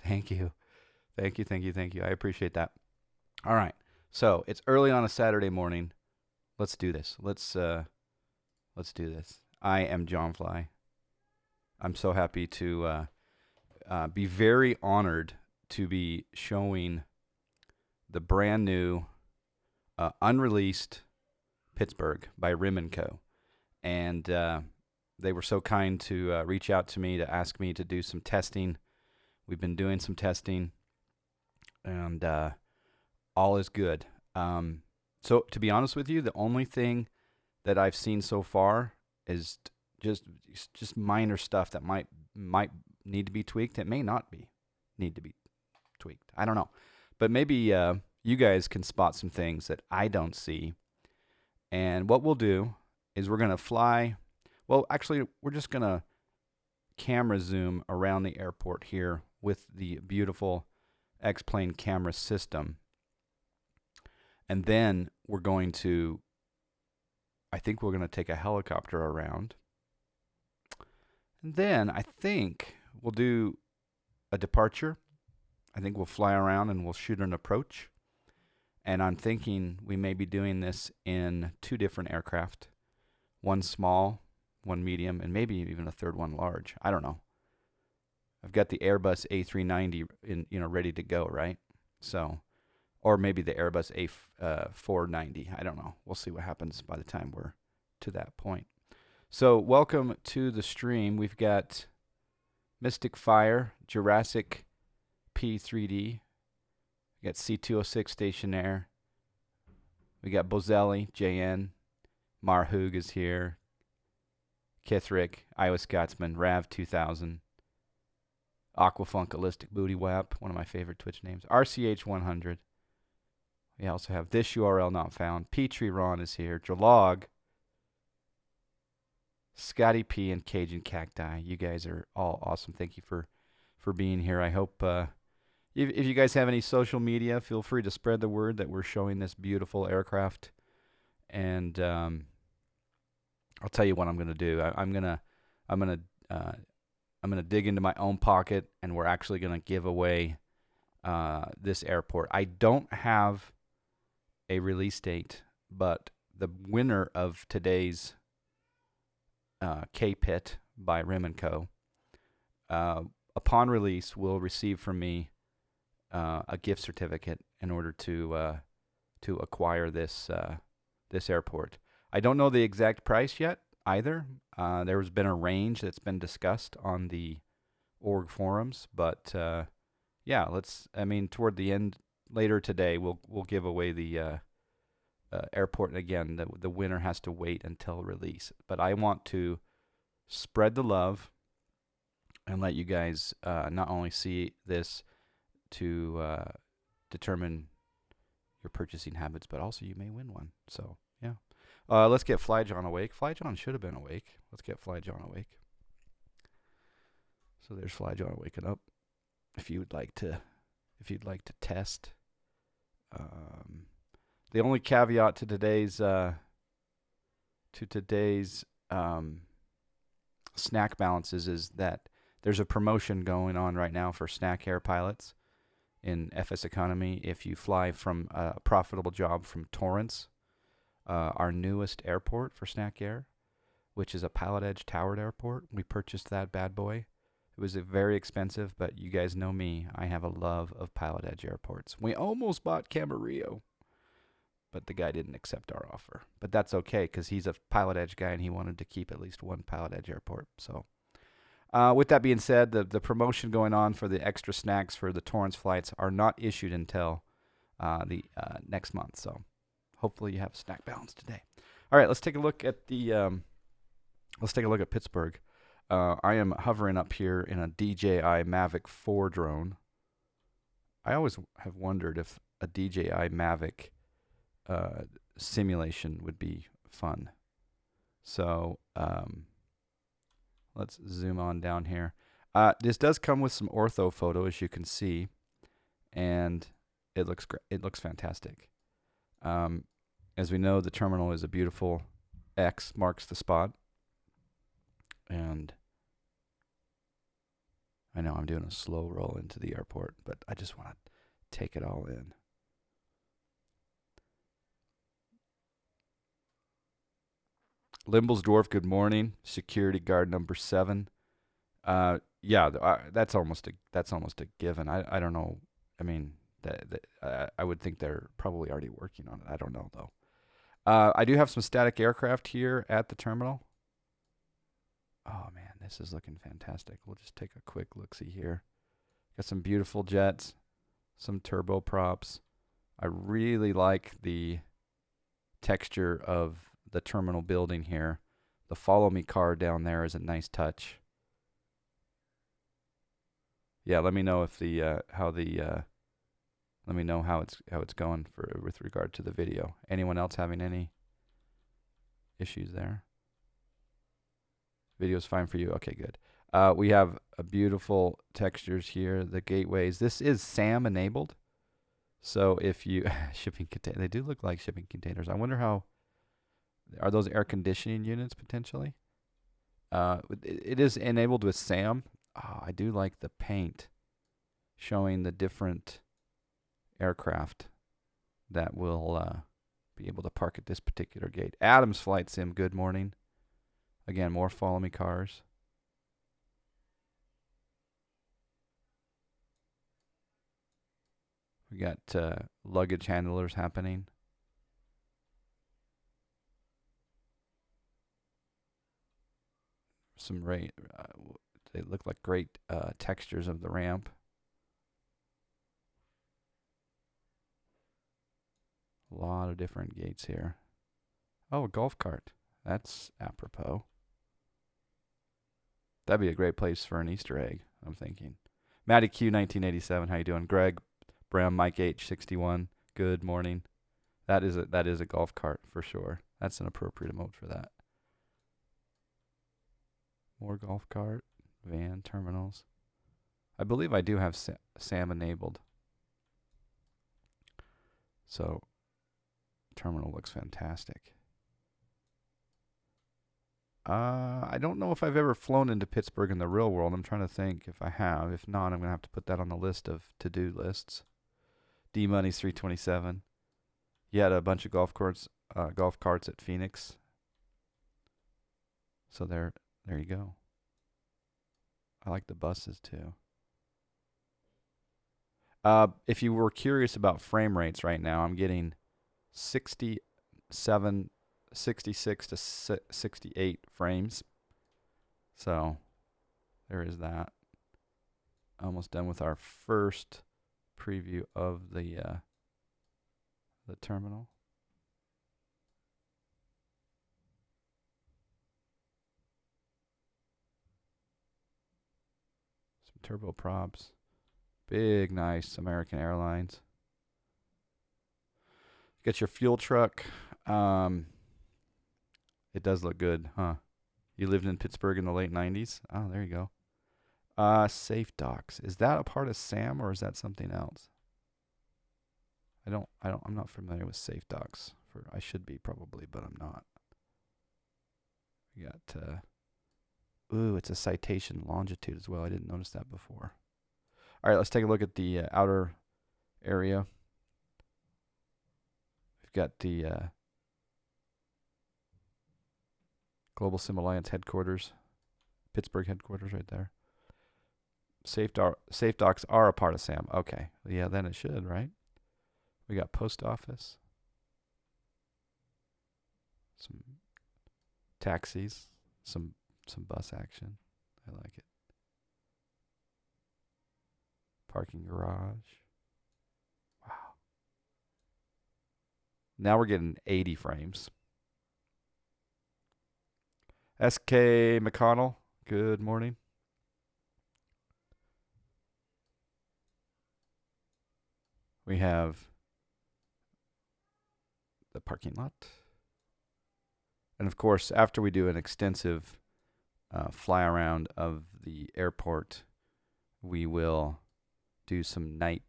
Thank you. Thank you. Thank you. Thank you. I appreciate that. All right. So it's early on a Saturday morning. Let's do this. Let's do this. I am John Fly. I'm so happy to be very honored to be showing the brand new unreleased Pittsburgh by Rim&Co. And they were so kind to reach out to me to ask me to do some testing. We've been doing some testing, and all is good. So to be honest with you, the only thing that I've seen so far is just minor stuff that might need to be tweaked. It may not need to be tweaked. I don't know, but maybe you guys can spot some things that I don't see. And what we'll do is we're gonna fly. Well, actually, we're just gonna camera zoom around the airport here with the beautiful X-plane camera system. And then we're going to, I think we're going to take a helicopter around. And then I think we'll do a departure. I think we'll fly around and we'll shoot an approach. And I'm thinking we may be doing this in 2 different aircraft. One small, one medium, and maybe even a third one large. I don't know. I've got the Airbus A390 ready to go, right? So, or maybe the Airbus A490. I don't know. We'll see what happens by the time we're to that point. So, welcome to the stream. We've got Mystic Fire, Jurassic P3D. We got C206 Stationaire. We got Bozelli, JN. Marhoog is here. Kithrick, Iowa Scotsman, Rav 2000. Aquafunkalistic Booty Wap, one of my favorite Twitch names. RCH 100. We also have this URL not found. Petrie Ron is here. Jalog. Scotty P and Cajun Cacti. You guys are all awesome. Thank you for being here. I hope if you guys have any social media, feel free to spread the word that we're showing this beautiful aircraft. And I'll tell you what I'm going to do. I'm gonna dig into my own pocket, and we're actually going to give away this airport. I don't have a release date, but the winner of today's KPIT by Rim&Co. Upon release, will receive from me a gift certificate in order to acquire this airport. I don't know the exact price yet either. There has been a range that's been discussed on the org forums, but yeah, toward the end later today, we'll give away the airport. And again, the winner has to wait until release. But I want to spread the love and let you guys not only see this to determine your purchasing habits, but also you may win one. So yeah. Let's get Fly John awake. Fly John should have been awake. Let's get Fly John awake. So there's Fly John waking up. If you'd like to test. The only caveat to today's snack balances is that there's a promotion going on right now for snack air pilots in FS Economy. If you fly from a profitable job from Torrance, our newest airport for Snack Air, which is a Pilot Edge towered airport. We purchased that bad boy. It was very expensive, but you guys know me. I have a love of Pilot Edge airports. We almost bought Camarillo, but the guy didn't accept our offer. But that's okay, because he's a Pilot Edge guy, and he wanted to keep at least one Pilot Edge airport. So with that being said, the promotion going on for the extra snacks for the Torrance flights are not issued until the next month. So hopefully you have a snack balance today. All right, let's take a look at Pittsburgh. I am hovering up here in a DJI Mavic 4 drone. I always have wondered if a DJI Mavic simulation would be fun. So let's zoom on down here. This does come with some ortho photo, as you can see, and it looks great. It looks fantastic. As we know, the terminal is a beautiful X, marks the spot. And I know I'm doing a slow roll into the airport, but I just want to take it all in. Limblesdorf, good morning. Security guard number 7. Yeah, that's almost a given. I don't know. I mean, I would think they're probably already working on it. I don't know though. I do have some static aircraft here at the terminal. Oh man, this is looking fantastic. We'll just take a quick look-see here. Got some beautiful jets, some turboprops. I really like the texture of the terminal building here. The follow me car down there is a nice touch. Yeah, let me know if let me know how it's going with regard to the video. Anyone else having any issues there? Video's fine for you. Okay, good. We have a beautiful textures here. The gateways. This is SAM enabled. So if you shipping container, they do look like shipping containers. I wonder how are those air conditioning units potentially? It is enabled with SAM. Oh, I do like the paint showing the different aircraft that will be able to park at this particular gate. Adams Flight Sim, good morning. Again, more follow me cars. We got luggage handlers happening. They look like great textures of the ramp. A lot of different gates here. Oh, a golf cart. That's apropos. That'd be a great place for an Easter egg, I'm thinking. Matty Q 1987, how you doing? Greg Bram, Mike H 61, good morning. That is a golf cart for sure. That's an appropriate emote for that. More golf cart, van terminals. I believe I do have SAM enabled. So, terminal looks fantastic. I don't know if I've ever flown into Pittsburgh in the real world. I'm trying to think if I have. If not, I'm going to have to put that on the list of to-do lists. D-Money's 327. You had a bunch of golf carts at Phoenix. So there you go. I like the buses too. If you were curious about frame rates right now, I'm getting 67, 66 to 68 frames. So there is that. Almost done with our first preview of the terminal. Some turboprops. Big, nice American Airlines. Get your fuel truck. It does look good, huh? You lived in Pittsburgh in the late 90s? Oh, there you go. Safe Docks. Is that a part of SAM or is that something else? I'm not familiar with Safe Docks. I should be probably, but I'm not. We got, ooh, it's a citation longitude as well. I didn't notice that before. All right, let's take a look at the outer area. We've got the Global Sim Alliance headquarters, Pittsburgh headquarters right there. Safe Docks are a part of SAM. Okay, yeah, then it should, right? We got post office, some taxis, some bus action. I like it. Parking garage. Wow. Now we're getting 80 frames. SK McConnell, good morning. We have the parking lot. And of course, after we do an extensive fly around of the airport, we will do some night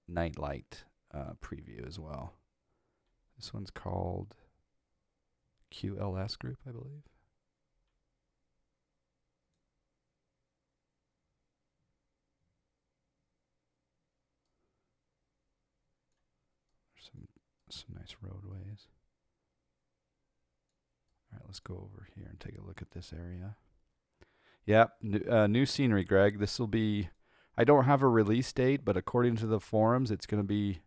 light preview as well. This one's called QLS Group, I believe. Some nice roadways. All right, let's go over here and take a look at this area. Yep, new scenery, Greg. This will be. I don't have a release date, but according to the forums, it's going to be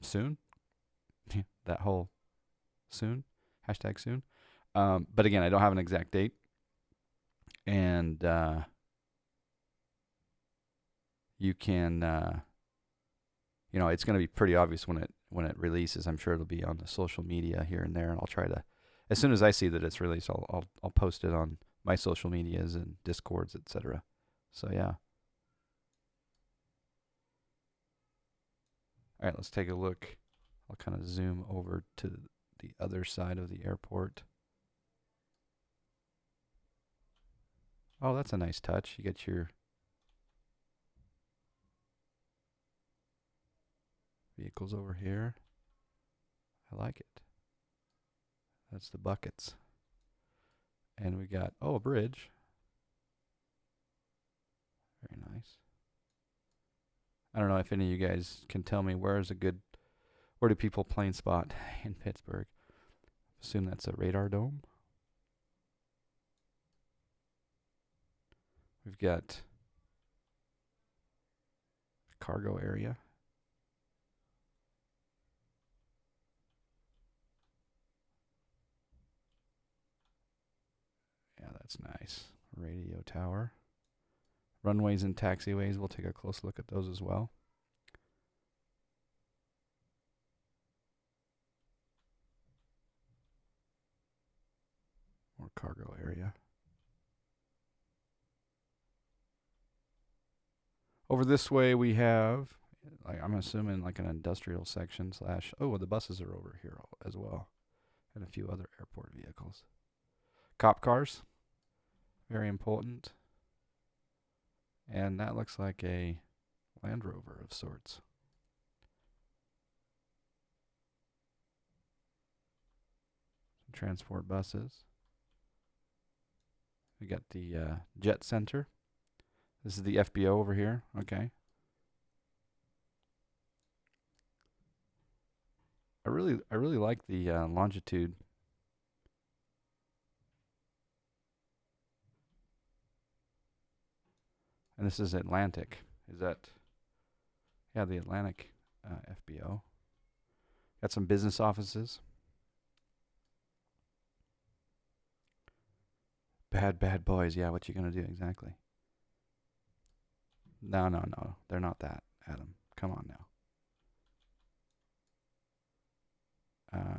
soon. That whole soon hashtag soon. But again, I don't have an exact date, and you can. It's going to be pretty obvious when it releases. I'm sure it'll be on the social media here and there, and I'll try to, as soon as I see that it's released, I'll post it on my social medias and Discords, etc. So yeah. All right, let's take a look. I'll kind of zoom over to the other side of the airport. Oh, that's a nice touch. You get your vehicles over here. I like it. That's the buckets. And we got, a bridge. Very nice. I don't know if any of you guys can tell me where do people plane spot in Pittsburgh? Assume that's a radar dome. We've got a cargo area. Yeah, that's nice. Radio tower. Runways and taxiways, we'll take a close look at those as well. More cargo area. Over this way we have, I'm assuming like an industrial section slash, the buses are over here as well. And a few other airport vehicles. Cop cars, very important. And that looks like a Land Rover of sorts. Some transport buses. We got the Jet Center. This is the FBO over here. Okay. I really like the longitude. And this is Atlantic. Is that? Yeah, the Atlantic FBO. Got some business offices. Bad boys. Yeah, what you gonna do exactly? No. They're not that, Adam. Come on now.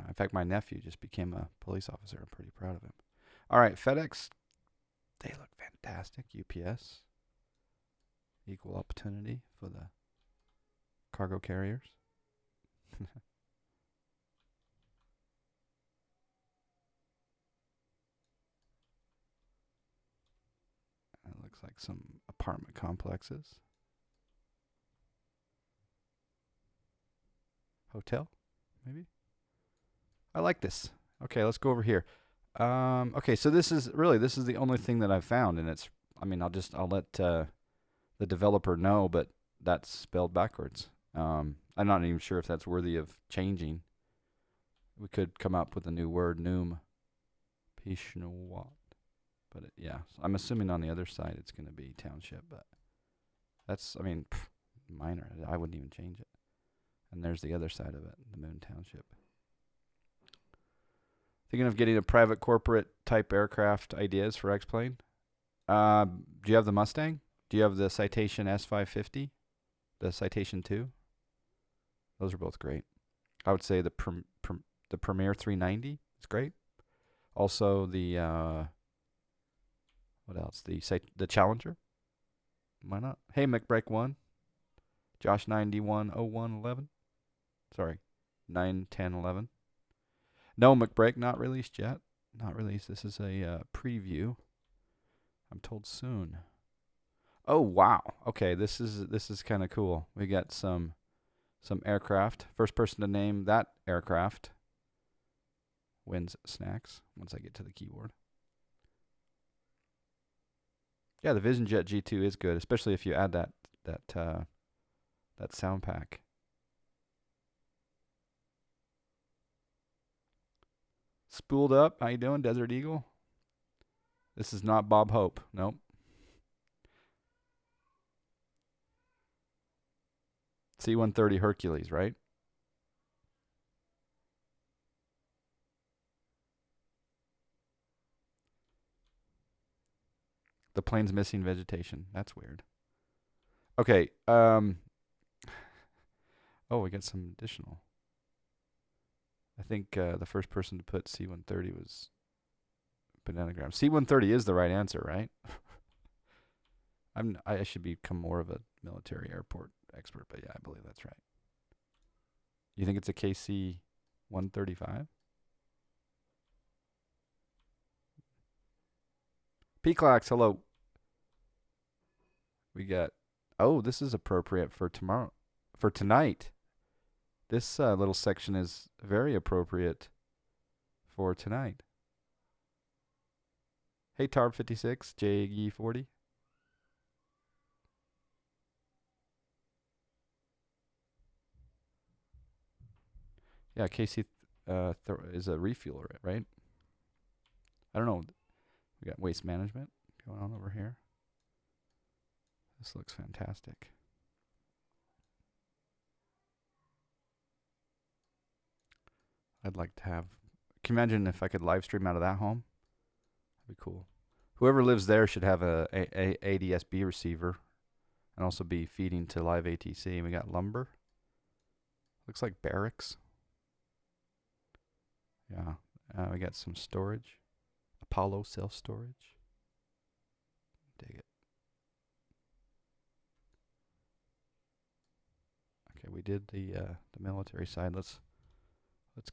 In fact, my nephew just became a police officer. I'm pretty proud of him. All right, FedEx. They look fantastic. UPS. Equal opportunity for the cargo carriers. It looks like some apartment complexes. Hotel, maybe? I like this. Okay, let's go over here. Okay, so this is the only thing that I've found, and I'll let the developer know, but that's spelled backwards. I'm not even sure if that's worthy of changing. We could come up with a new word, noom, Pishnawat. But yeah, I'm assuming on the other side it's going to be township, but that's, minor. I wouldn't even change it. And there's the other side of it, the Moon Township. Thinking of getting a private corporate type aircraft ideas for X-Plane? Do you have the Mustang? Do you have the Citation S550? The Citation 2? Those are both great. I would say the Premier 390 is great. Also the what else? The Challenger. Why not? Hey, McBreak 1. Josh 910111. Sorry, 91011. No, McBreak, not released yet. Not released. This is a preview. I'm told soon. Oh wow. Okay, this is kind of cool. We got some aircraft. First person to name that aircraft wins snacks once I get to the keyboard. Yeah, the VisionJet G2 is good, especially if you add that sound pack. Spooled up. How you doing, Desert Eagle? This is not Bob Hope. Nope. C-130 Hercules, right? The plane's missing vegetation. That's weird. Okay. Oh, we got some additional. I think the first person to put C-130 was Bananagram. C-130 is the right answer, right? I should become more of a military airport expert, but yeah, I believe that's right. You think it's a KC-135? Peacocks, hello. We got. Oh, this is appropriate for tomorrow, for tonight. This little section is very appropriate for tonight. Hey, Tarb56, JE40. Yeah, KC is a refueler, right? I don't know. We got waste management going on over here. This looks fantastic. I'd like to have. Can you imagine if I could live stream out of that home? That'd be cool. Whoever lives there should have a ADSB receiver and also be feeding to live ATC. We got lumber. Looks like barracks. Yeah. We got some storage. Apollo self-storage. Dig it. Okay, we did the military side. Let's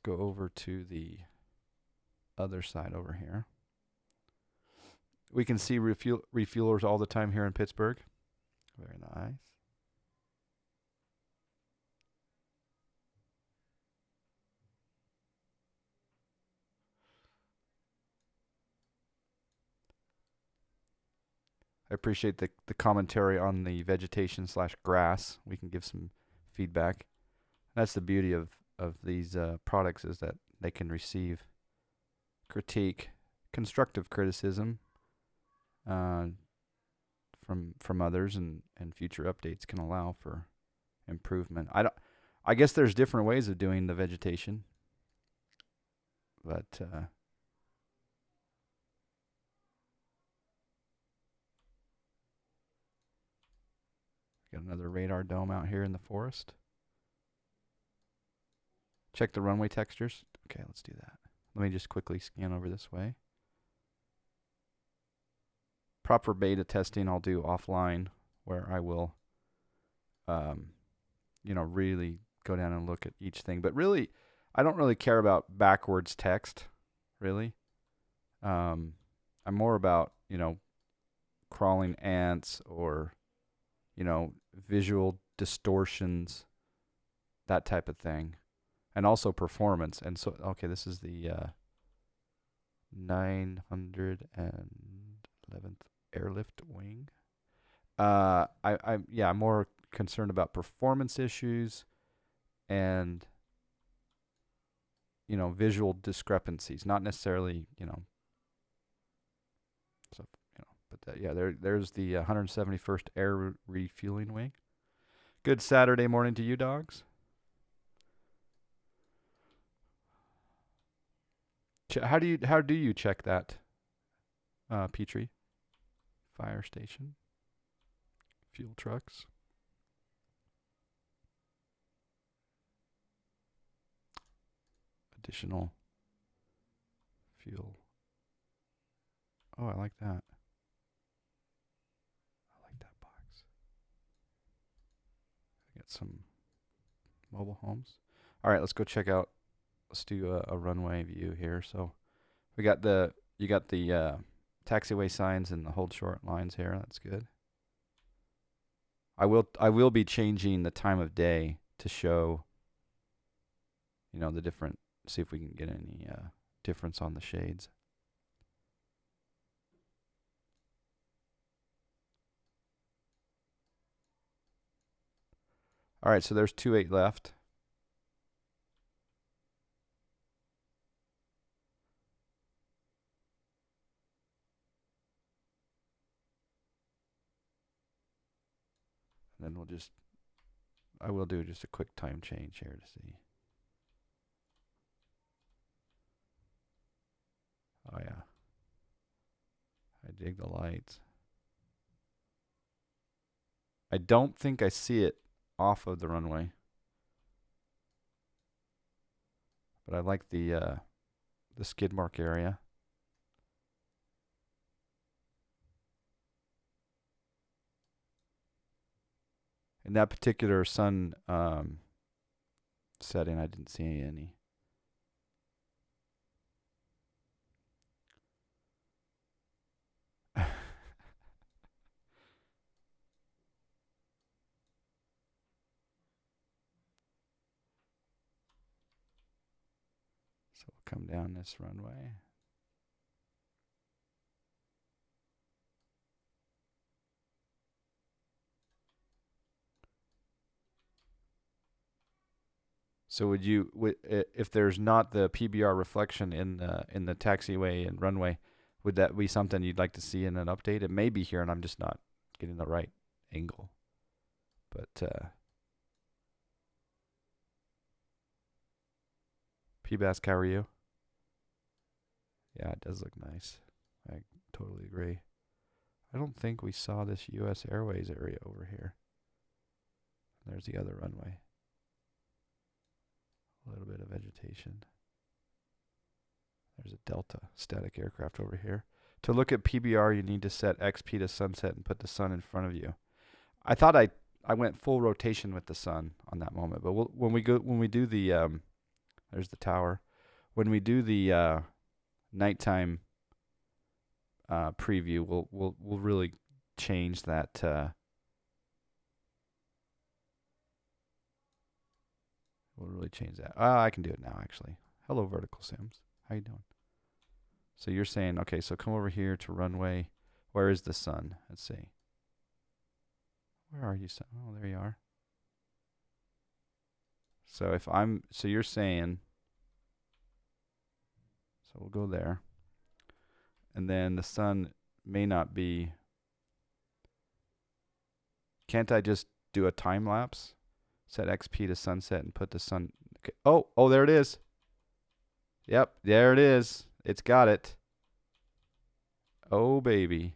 go over to the other side over here. We can see refuelers all the time here in Pittsburgh. Very nice. I appreciate the commentary on the vegetation / grass. We can give some feedback. That's the beauty of these products, is that they can receive critique, constructive criticism from others, and future updates can allow for improvement. I guess there's different ways of doing the vegetation, but got another radar dome out here in the forest. Check the runway textures. Okay, let's do that. Let me just quickly scan over this way. Proper beta testing I'll do offline, where I will, really go down and look at each thing. But really, I don't really care about backwards text, really. I'm more about, crawling ants or, visual distortions, that type of thing. And also performance. And so, okay, this is the 911th airlift wing. I'm more concerned about performance issues and, visual discrepancies, not necessarily, there's the 171st Air Refueling Wing. Good Saturday morning to you, dogs. How do you check that, Petrie? Fire station, fuel trucks. Additional fuel. Oh, I like that. I like that box. I got some mobile homes. All right, let's go check out. Let's do a runway view here. So you got the taxiway signs and the hold short lines here. That's good. I will be changing the time of day to show, the different. See if we can get any difference on the shades. All right, so there's 28 left. And I will do just a quick time change here to see. Oh yeah. I dig the lights. I don't think I see it off of the runway. But I like the skid mark area. In that particular sun setting, I didn't see any. So we'll come down this runway. So if there's not the PBR reflection in the taxiway and runway, would that be something you'd like to see in an update? It may be here, and I'm just not getting the right angle. But PBASK, how are you? Yeah, it does look nice. I totally agree. I don't think we saw this U.S. Airways area over here. There's the other runway. A little bit of vegetation. There's a Delta static aircraft over here. To look at PBR, you need to set XP to sunset and put the sun in front of you. I thought I went full rotation with the sun on that moment, but when we do the there's the tower. When we do the nighttime preview, we'll really change that. We'll really change that. I can do it now, actually. Hello, Vertical Sims. How you doing? So you're saying, okay, so come over here to runway. Where is the sun? Let's see. Where are you, sun? Oh, there you are. So so you're saying, so we'll go there. And then the sun may not be, can't I just do a time lapse? Set XP to sunset and put the sun. Okay. Oh, there it is. Yep, there it is. It's got it. Oh, baby.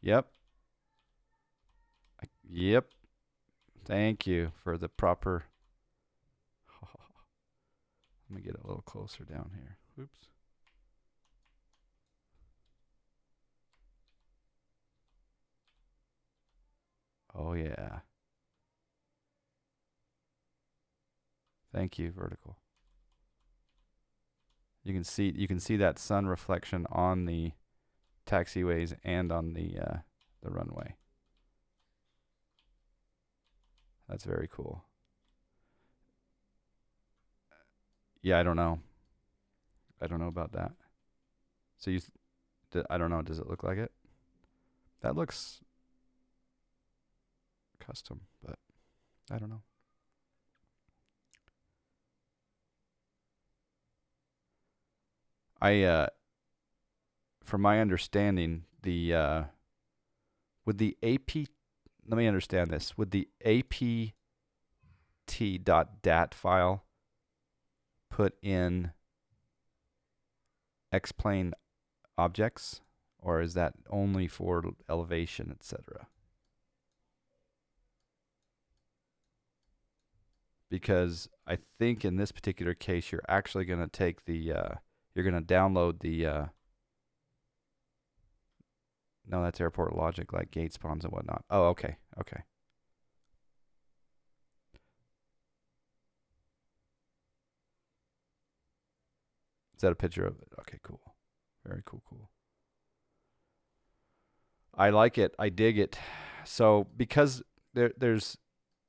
Yep. Yep. Thank you for the proper. Let me get a little closer down here. Oops. Oh, yeah. Thank you, Vertical. You can see that sun reflection on the taxiways and on the runway. That's very cool. Yeah, I don't know. I don't know about that. So I don't know. Does it look like it? That looks custom, but I don't know. From my understanding, would the AP, let me understand this, would the apt.dat file put in X-plane objects, or is that only for elevation, etc.? Because I think in this particular case, you're actually going to take you're going to download the, no, that's airport logic, like gate spawns and whatnot. Oh, okay. Is that a picture of it? Okay, cool. Very cool. I like it. I dig it. So because there's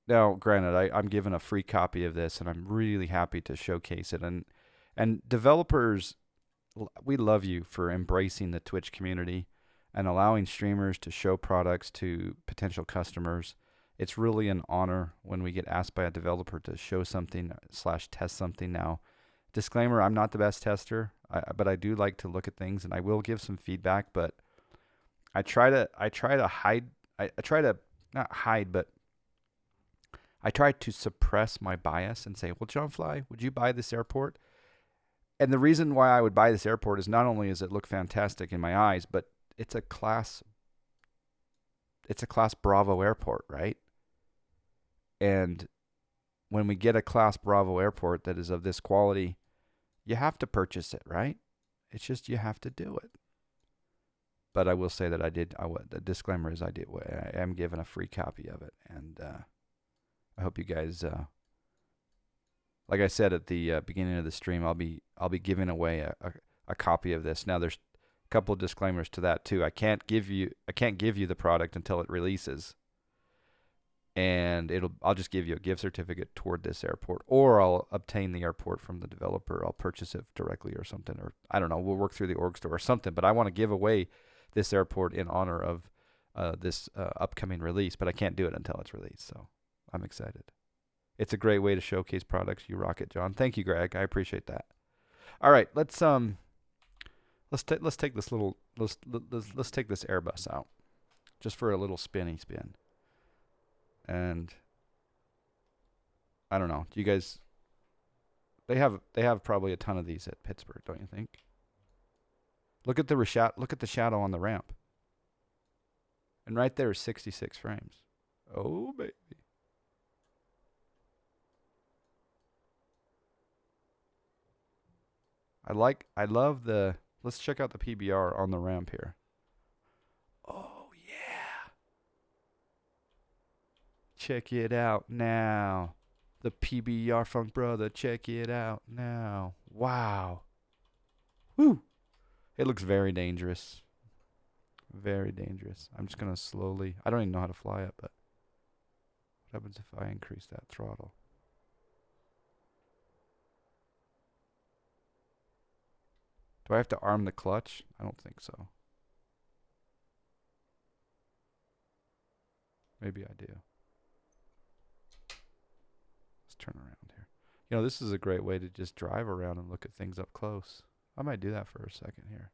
now, granted, I'm given a free copy of this, and I'm really happy to showcase it. And developers, we love you for embracing the Twitch community and allowing streamers to show products to potential customers. It's really an honor when we get asked by a developer to show something / test something. Now, disclaimer, I'm not the best tester, but I do like to look at things, and I will give some feedback, but I try to not hide, but I try to suppress my bias and say, well, John Fly, would you buy this airport? And the reason why I would buy this airport is not only does it look fantastic in my eyes, but it's a class Bravo airport, right? And when we get a class Bravo airport that is of this quality, you have to purchase it, right? It's just you have to do it. But I will say that the disclaimer is I am given a free copy of it. And I hope you guys, like I said at the beginning of the stream, I'll be giving away a copy of this. Now there's a couple of disclaimers to that too. I can't give you the product until it releases. And I'll just give you a gift certificate toward this airport, or I'll obtain the airport from the developer. I'll purchase it directly or something, or I don't know. We'll work through the org store or something. But I want to give away this airport in honor of this upcoming release. But I can't do it until it's released. So I'm excited. It's a great way to showcase products. You rock it, John. Thank you, Greg. I appreciate that. All right, let's take this Airbus out, just for a little spin. And I don't know. Do you guys? They have probably a ton of these at Pittsburgh, don't you think? Look at the shadow on the ramp. And right there is 66 frames. Oh baby. Let's check out the PBR on the ramp here. Oh yeah. Check it out now. The PBR Funk Brother, check it out now. Wow. Woo. It looks very dangerous. Very dangerous. I'm just going to slowly, I don't even know how to fly it, but what happens if I increase that throttle? Do I have to arm the clutch? I don't think so. Maybe I do. Let's turn around here. You know, this is a great way to just drive around and look at things up close. I might do that for a second here.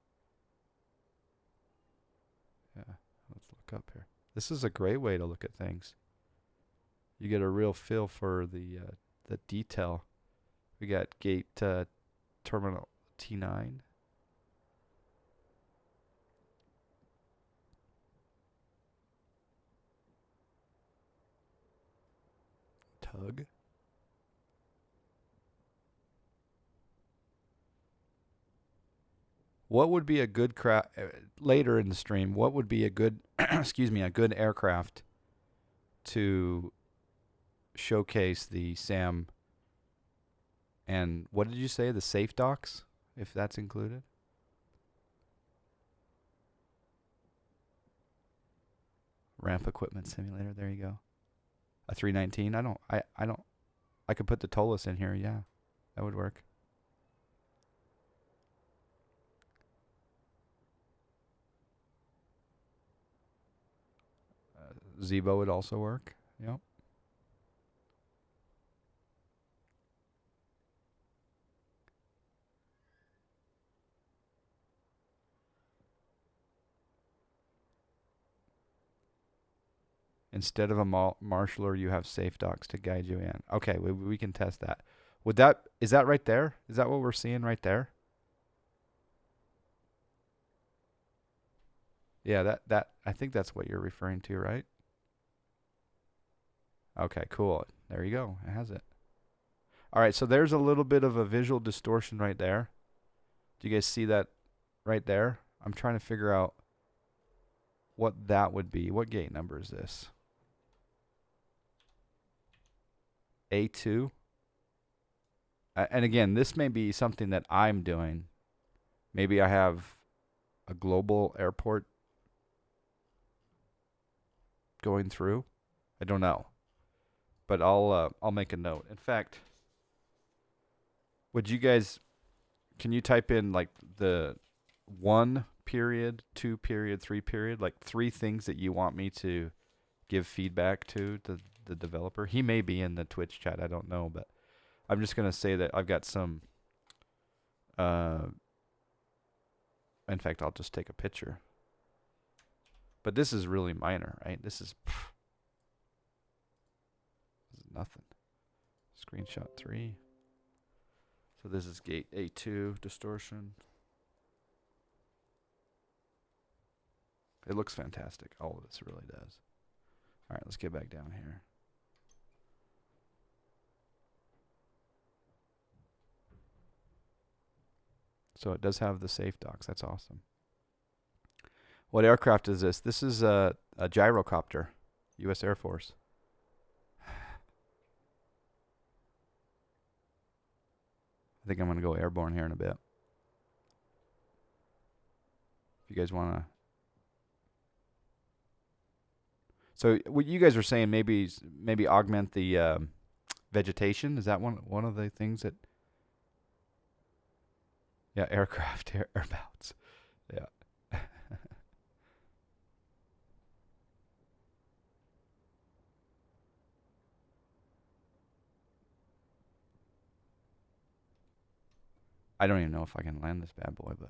Yeah, let's look up here. This is a great way to look at things. You get a real feel for the detail. We got gate terminal T9. Tug. What would be a good later in the stream? What would be a good, a good aircraft to showcase the SAM? And what did you say? The safe docks, if that's included. Ramp equipment simulator. There you go. A 319. I could put the Tolus in here. Yeah, that would work. Zebo would also work. Yep. Instead of a marshaller, you have safe docks to guide you in. Okay, we can test that. Is that right there? Is that what we're seeing right there? Yeah, that I think that's what you're referring to, right? Okay, cool. There you go. It has it. All right, so there's a little bit of a visual distortion right there. Do you guys see that right there? I'm trying to figure out what that would be. What gate number is this? A2. And again, this may be something that I'm doing. Maybe I have a global airport going through. I don't know. But I'll make a note. In fact, can you type in like the 1 period, 2 period, 3 period, like 3 things that you want me to give feedback to the developer? He may be in the Twitch chat, I don't know, but I'm just going to say that I've got some in fact, I'll just take a picture. But this is really minor, right? This is Nothing. Screenshot 3. So this is gate A2 distortion. It looks fantastic. All of this really does. All right, let's get back down here. So it does have the safe docks. That's awesome. What aircraft is this? This is a gyrocopter, U.S. Air Force. I think I'm going to go airborne here in a bit. If you guys want to. So what you guys are saying, maybe augment the vegetation. Is that one of the things that? Yeah, aircraft, airabouts. Yeah. I don't even know if I can land this bad boy, but.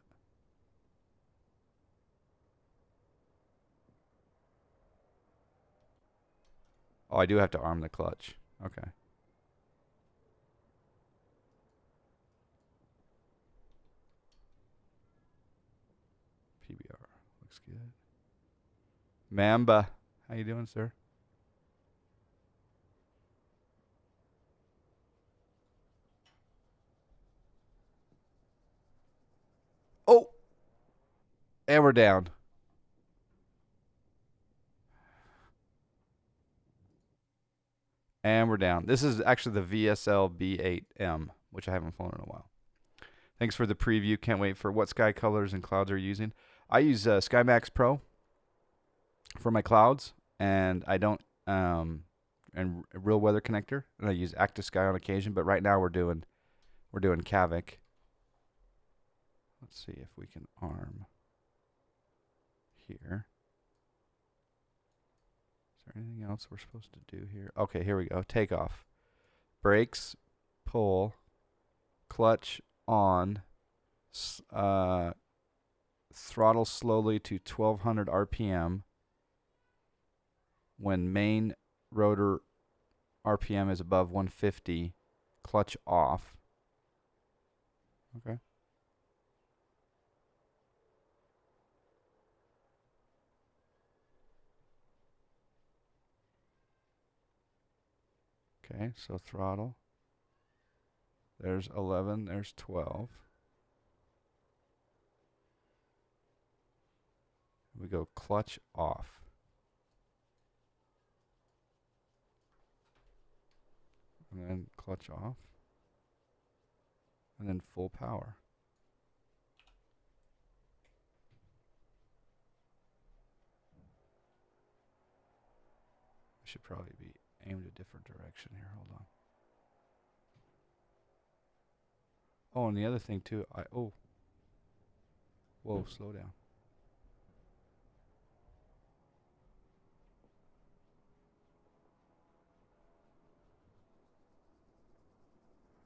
Oh, I do have to arm the clutch. Okay. PBR looks good. Mamba, how you doing, sir? Oh, and we're down. And we're down. This is actually the VSL B8M, which I haven't flown in a while. Thanks for the preview. Can't wait for what sky colors and clouds are you using. I use SkyMax Pro for my clouds, and I don't and real weather connector, and I use Active Sky on occasion. But right now we're doing Kavik. Let's see if we can arm here. Is there anything else we're supposed to do here? Okay, here we go. Takeoff. Brakes, pull, clutch on, throttle slowly to 1200 RPM when main rotor RPM is above 150, clutch off. Okay. Okay, so throttle. There's 11, there's 12. We go clutch off. And then clutch off. And then full power. We should probably be aimed a different direction here. Hold on. Oh, and the other thing too, whoa, slow down.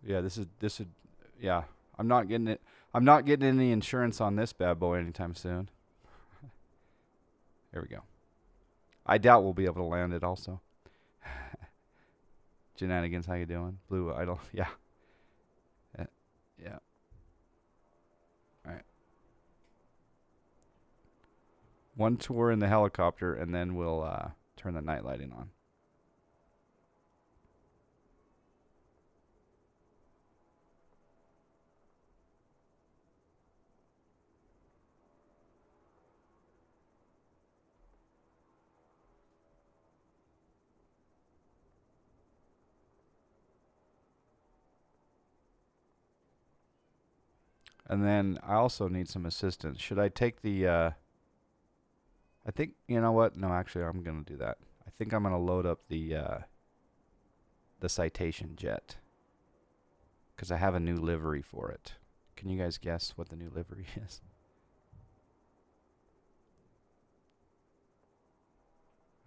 Yeah, yeah. I'm not getting it. I'm not getting any insurance on this bad boy anytime soon. Here we go. I doubt we'll be able to land it also. Shenanigans, how you doing? Blue Idol, yeah. Yeah. All right. One tour in the helicopter, and then we'll turn the night lighting on. And then I also need some assistance. Should I take the, I think, you know what? No, actually, I'm going to do that. I think I'm going to load up the Citation jet. Because I have a new livery for it. Can you guys guess what the new livery is?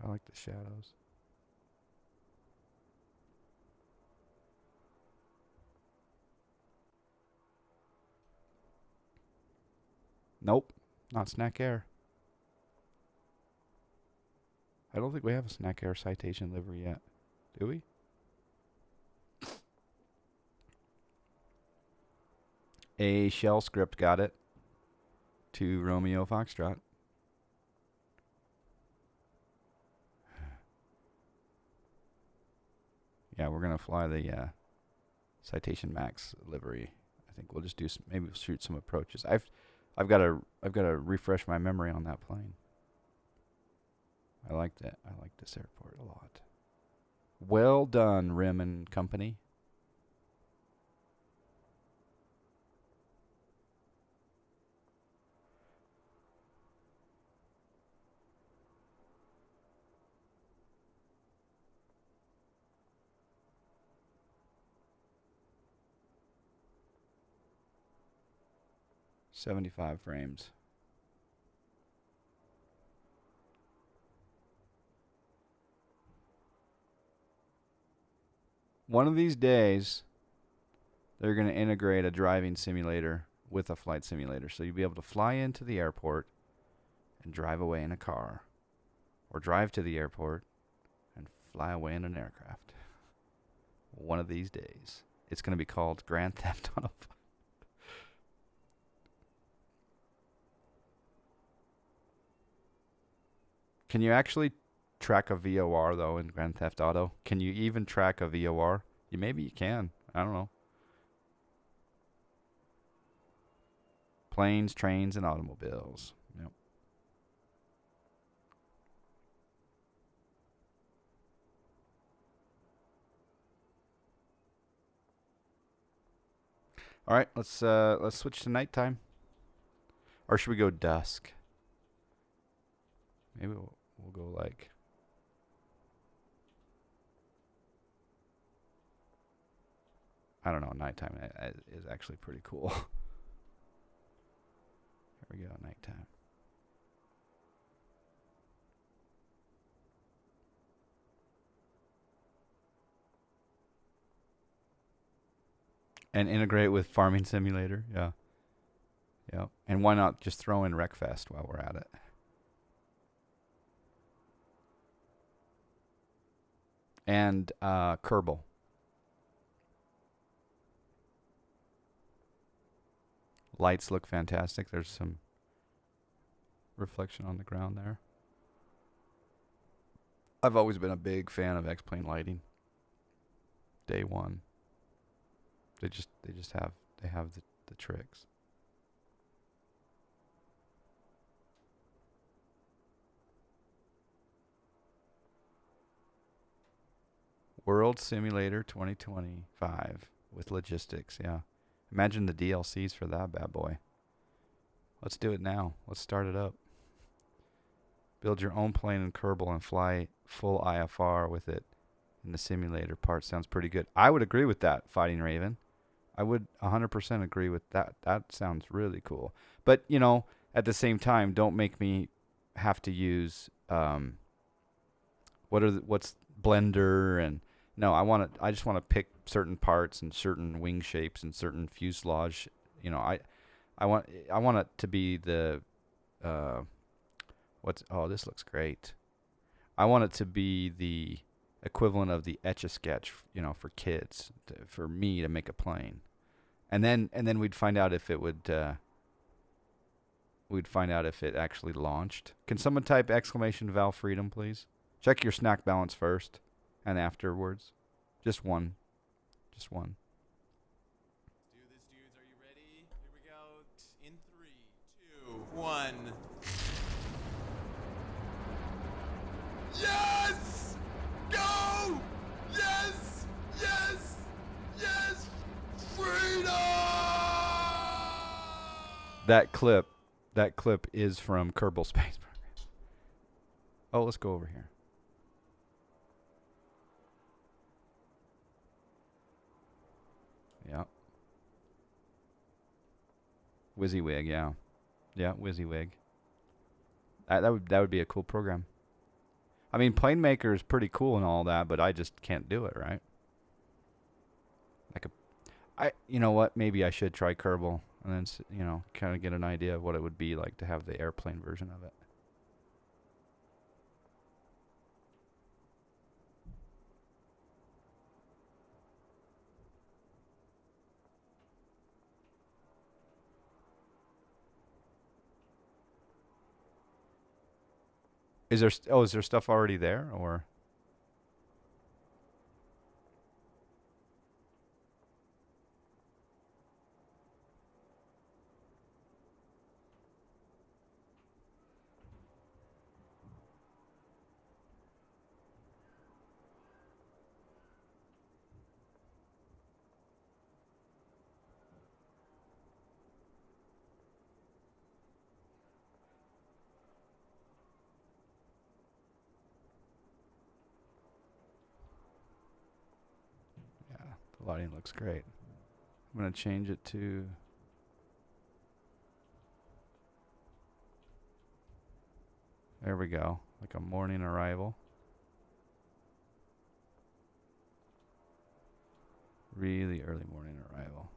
I like the shadows. Nope, not Snack Air. I don't think we have a Snack Air Citation livery yet. Do we? A shell script got it to Romeo Foxtrot. Yeah, we're gonna fly the Citation Max livery. I think we'll just do maybe we'll shoot some approaches. I've got to refresh my memory on that plane. I liked it. I like this airport a lot. Well done, Rim and Company. $75 frames. One of these days, they're going to integrate a driving simulator with a flight simulator. So you'll be able to fly into the airport and drive away in a car. Or drive to the airport and fly away in an aircraft. One of these days. It's going to be called Grand Theft Auto. Can you actually track a VOR, though, in Grand Theft Auto? Can you even track a VOR? Maybe you can. I don't know. Planes, trains, and automobiles. Yep. All right, let's switch to nighttime. Or should we go dusk? Maybe we'll go like... I don't know, nighttime is actually pretty cool. Here we go, nighttime. And integrate with Farming Simulator, yeah. Yeah. And why not just throw in Wreckfest while we're at it? And Kerbal. Lights look fantastic. There's some reflection on the ground there. I've always been a big fan of X-Plane lighting. Day one. They have the tricks. World Simulator 2025 with logistics, yeah. Imagine the DLCs for that bad boy. Let's do it now. Let's start it up. Build your own plane in Kerbal and fly full IFR with it in the simulator part. Sounds pretty good. I would agree with that, Fighting Raven. I would 100% agree with that. That sounds really cool. But, you know, at the same time, don't make me have to use what's Blender and no, I just want to pick certain parts and certain wing shapes and certain fuselage. You know, I want it to be the this looks great. I want it to be the equivalent of the Etch-a-Sketch, you know, for kids, for me to make a plane. And then we'd find out if it would we'd find out if it actually launched. Can someone type exclamation Val Freedom, please? Check your snack balance first and afterwards. Just one. Just one. Let's do this, dudes. Are you ready? Here we go. In 3, 2, 1. Yes! Go! Yes! Yes! Yes! Freedom! That clip is from Kerbal Space Program. Oh, let's go over here. Yeah. WYSIWYG, yeah. Yeah, WYSIWYG. That would be a cool program. I mean, Plane Maker is pretty cool and all that, but I just can't do it, right? You know what? Maybe I should try Kerbal and then, you know, kind of get an idea of what it would be like to have the airplane version of it. Is there stuff already there or? Yeah, the lighting looks great. I'm gonna change it to. There we go, like a morning arrival. Really early morning arrival.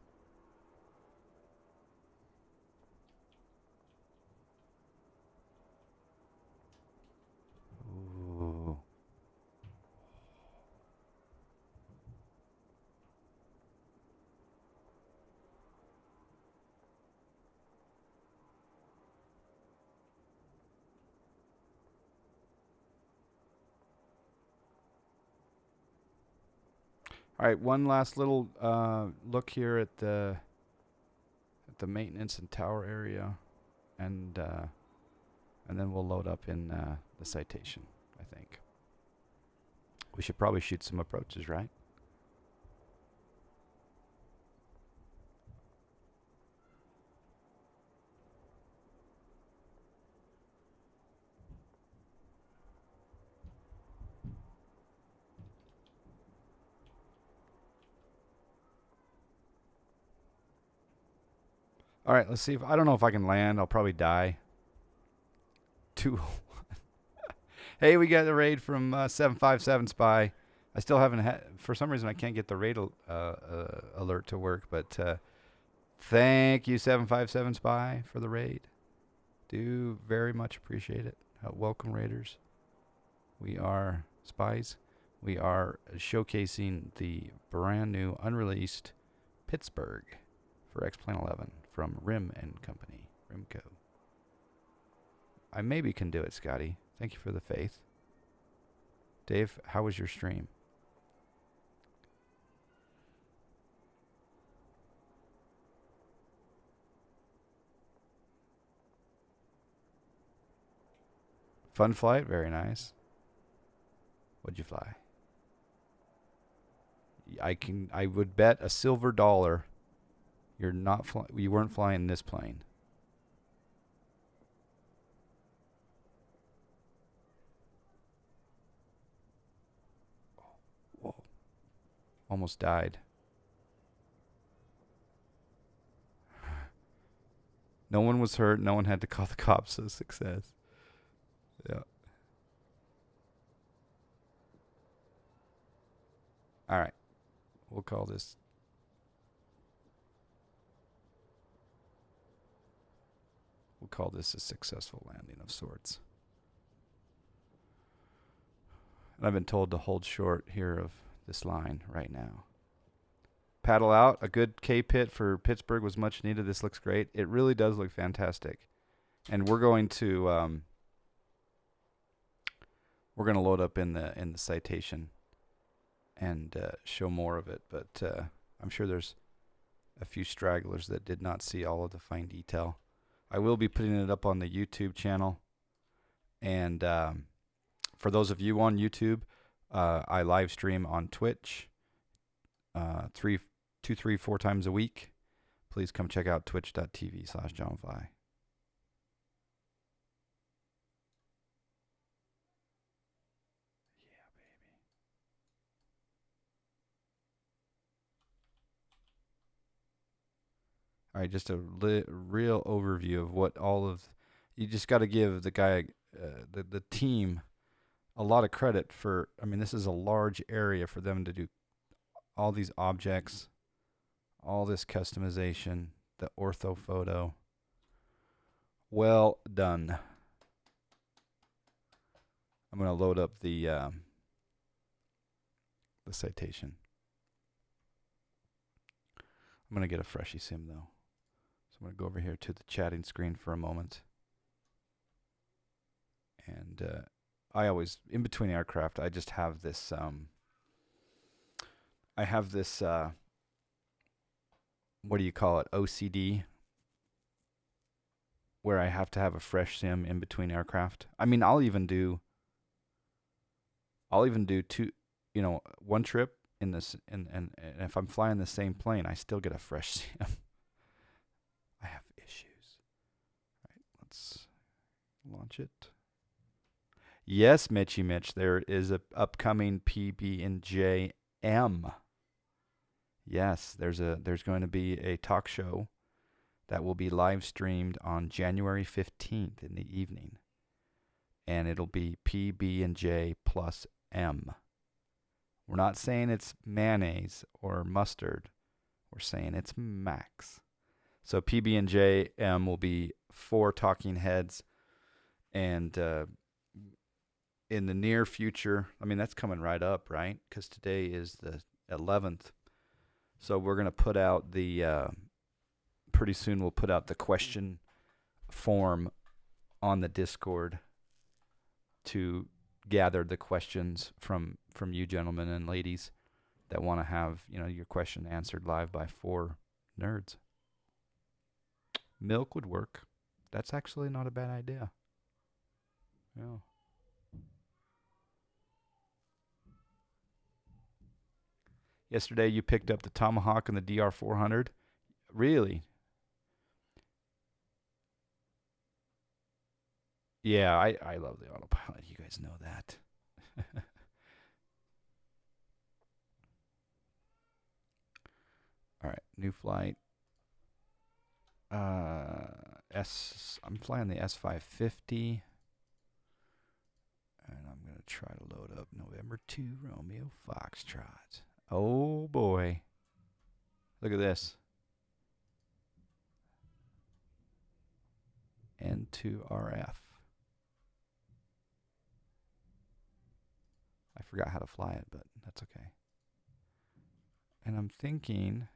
Ooh. All right, one last little look here at the maintenance and tower area, and then we'll load up in the citation. I think we should probably shoot some approaches, right? All right, let's see if I don't know if I can land. I'll probably die. 2. Hey, we got the raid from 757 Spy. I still haven't had, for some reason, I can't get the raid alert to work, but thank you, 757 Spy, for the raid. Do very much appreciate it. Welcome, Raiders. We are Spies. We are showcasing the brand new unreleased Pittsburgh for X-Plane 11 from Rim and Company, Rim&Co. I maybe can do it, Scotty. Thank you for the faith. Dave, how was your stream? Fun flight, very nice. What'd you fly? I would bet a silver dollar you weren't flying this plane. Whoa. Almost died. No one was hurt. No one had to call the cops. So success. Yeah. All right. We'll call this. We'll call this a successful landing of sorts. And I've been told to hold short here of this line right now. Paddle out. A good KPIT for Pittsburgh was much needed. This looks great. It really does look fantastic. And we're going to load up in the citation and show more of it. But I'm sure there's a few stragglers that did not see all of the fine detail. I will be putting it up on the YouTube channel. And for those of you on YouTube, I live stream on Twitch 2, 3, 4 times a week. Please come check out twitch.tv/JohnFly. All right, just a real overview of what all of. You just got to give the guy, the team, a lot of credit for. I mean, this is a large area for them to do all these objects, all this customization, the ortho photo. Well done. I'm going to load up the citation. I'm going to get a freshie sim though. So I'm going to go over here to the chatting screen for a moment. And I always, in between aircraft, I just have this, I have this, what do you call it, OCD, where I have to have a fresh sim in between aircraft. I mean, I'll even do two, one trip in this, and if I'm flying the same plane, I still get a fresh sim. I have issues. All right, let's launch it. Yes, Mitchy Mitch, there is a upcoming PB&J-M. Yes, there's going to be a talk show that will be live streamed on January 15th in the evening. And it'll be PB&J plus M. We're not saying it's mayonnaise or mustard. We're saying it's max. So PB&J M will be 4 talking heads, and in the near future, I mean, that's coming right up, right? Because today is the 11th. So we're going to put out pretty soon we'll put out the question form on the Discord to gather the questions from you gentlemen and ladies that want to have, your question answered live by 4 nerds. Milk would work. That's actually not a bad idea. Yeah. Yesterday you picked up the Tomahawk and the DR400. Really? Yeah, I love the autopilot. You guys know that. All right, new flight. I'm flying the S550. And I'm going to try to load up November 2 Romeo Foxtrot. Oh, boy. Look at this. N2RF. I forgot how to fly it, but that's okay. And I'm thinking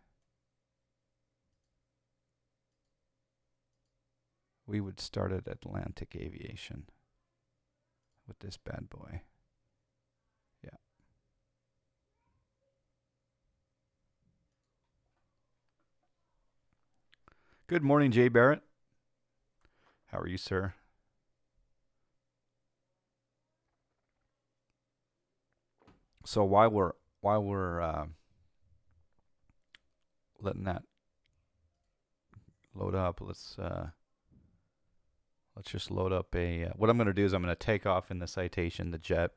we would start at Atlantic Aviation with this bad boy. Yeah. Good morning, Jay Barrett. How are you, sir? So while we're letting that load up, let's just load up a. What I'm going to do is I'm going to take off in the Citation, the jet,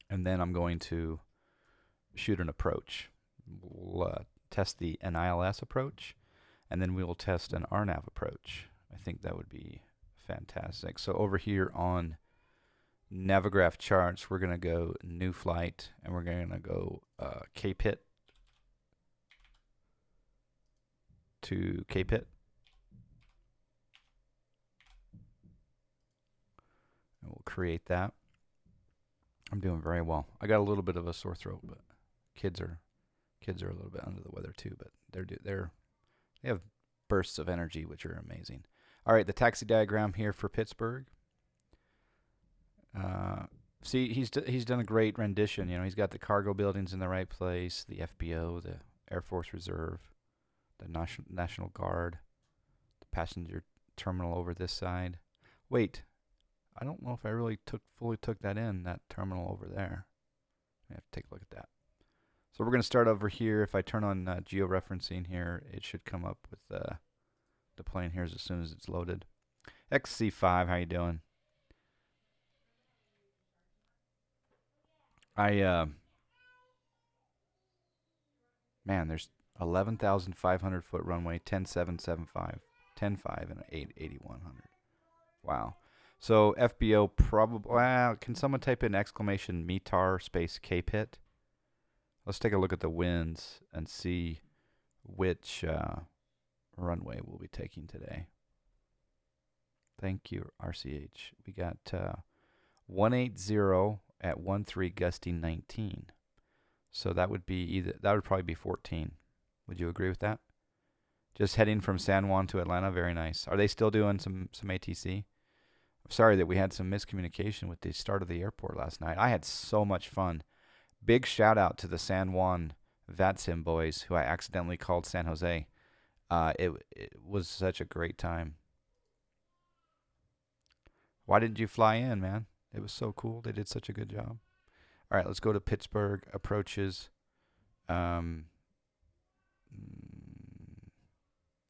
and then I'm going to shoot an approach. We'll test an ILS approach, and then we will test an RNAV approach. I think that would be fantastic. So over here on Navigraph charts, we're going to go new flight, and we're going to go KPIT to KPIT. And we'll create that. I'm doing very well. I got a little bit of a sore throat, but kids are a little bit under the weather too, but they have bursts of energy which are amazing. All right, the taxi diagram here for Pittsburgh. See, he's done a great rendition. He's got the cargo buildings in the right place, the FBO, the Air Force Reserve, the National Guard, the passenger terminal over this side. Wait, I don't know if I really fully took that in, that terminal over there. I have to take a look at that. So we're going to start over here. If I turn on georeferencing here, it should come up with the plane here as soon as it's loaded. XC5, how you doing? Man, there's 11,500 foot runway, 10,775, 10.5, and 8,100. Wow. So FBO probably. Can someone type in exclamation METAR space KPIT? Let's take a look at the winds and see which runway we'll be taking today. Thank you, RCH. We got 180 at 13 gusting 19. So that would probably be 14. Would you agree with that? Just heading from San Juan to Atlanta, very nice. Are they still doing some ATC? Sorry that we had some miscommunication with the start of the airport last night. I had so much fun. Big shout out to the San Juan VATSIM boys who I accidentally called San Jose. It was such a great time. Why didn't you fly in, man? It was so cool. They did such a good job. All right, let's go to Pittsburgh approaches. Um,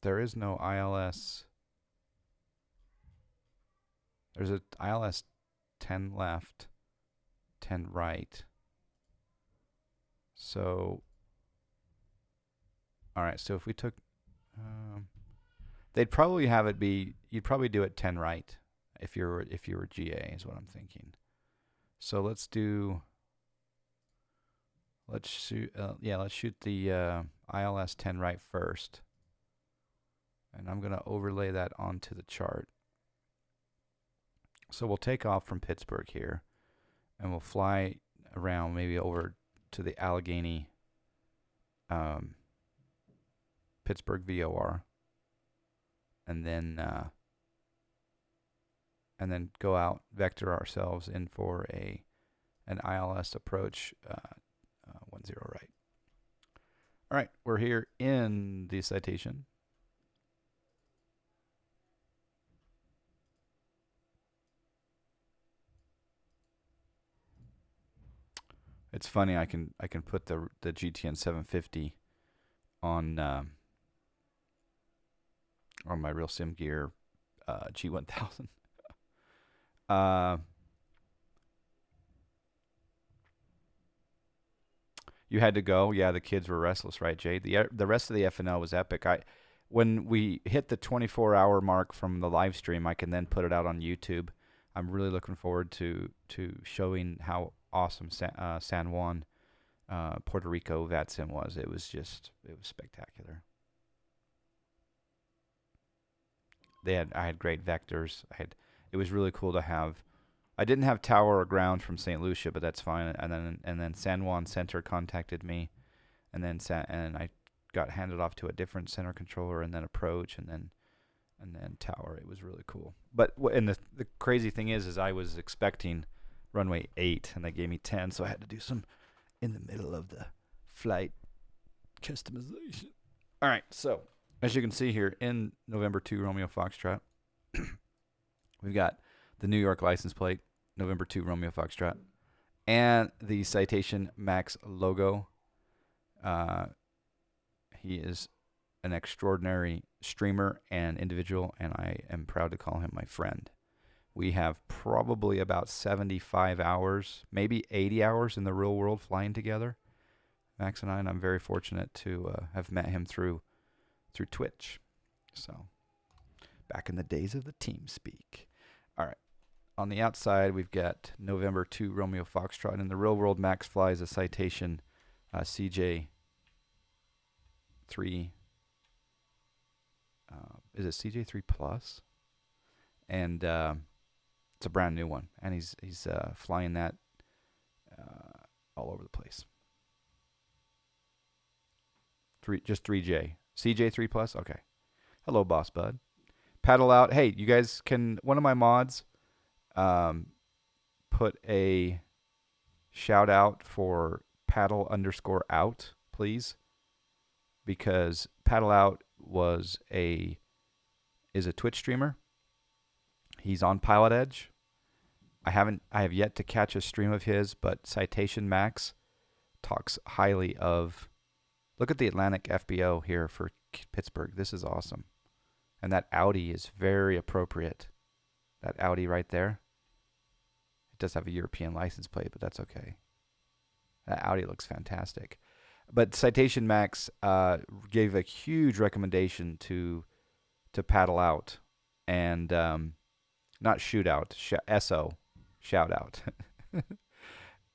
there is no ILS. There's a ILS 10 left, 10 right. So, all right. So if we took, they'd probably have it be. You'd probably do it 10 right if you were GA is what I'm thinking. So let's do. Let's shoot. Let's shoot the ILS 10 right first, and I'm gonna overlay that onto the chart. So we'll take off from Pittsburgh here, and we'll fly around maybe over to the Allegheny, Pittsburgh VOR, and then go out, vector ourselves in for an ILS approach 10 right. All right, we're here in the citation. It's funny. I can put the GTN 750 on my Real Sim Gear G1000. You had to go. Yeah, the kids were restless, right, Jay? The rest of the FNL was epic. When we hit the 24-hour mark from the live stream, I can then put it out on YouTube. I'm really looking forward to showing how awesome San Juan, Puerto Rico VATSIM was. It was spectacular. I had great vectors. It was really cool to have. I didn't have tower or ground from St. Lucia, but that's fine. And then San Juan Center contacted me, and I got handed off to a different center controller, and then approach, and then tower. It was really cool. But and the crazy thing is I was expecting runway 8, and they gave me 10, so I had to do some in the middle of the flight customization. All right, so as you can see here in November 2 Romeo Foxtrot, we've got the New York license plate, November 2 Romeo Foxtrot, and the Citation Max logo. He is an extraordinary streamer and individual, and I am proud to call him my friend. We have probably about 75 hours, maybe 80 hours in the real world flying together, Max and I, and I'm very fortunate to have met him through Twitch. So, back in the days of the TeamSpeak. All right. On the outside, we've got November 2 Romeo Foxtrot. In the real world, Max flies a Citation CJ3. Is it CJ3 Plus? And it's a brand new one. And he's flying that all over the place. Just 3J. CJ3 Plus? Okay. Hello, boss bud. Paddle out. Hey, you guys, can one of my mods put a shout out for paddle_out, please? Because Paddle Out is a Twitch streamer. He's on Pilot Edge. I have yet to catch a stream of his, but Citation Max talks highly of. Look at the Atlantic FBO here for Pittsburgh. This is awesome. And that Audi is very appropriate. That Audi right there. It does have a European license plate, but that's okay. That Audi looks fantastic. But Citation Max gave a huge recommendation to Paddle Out. And not Shootout, SO, Shout Out.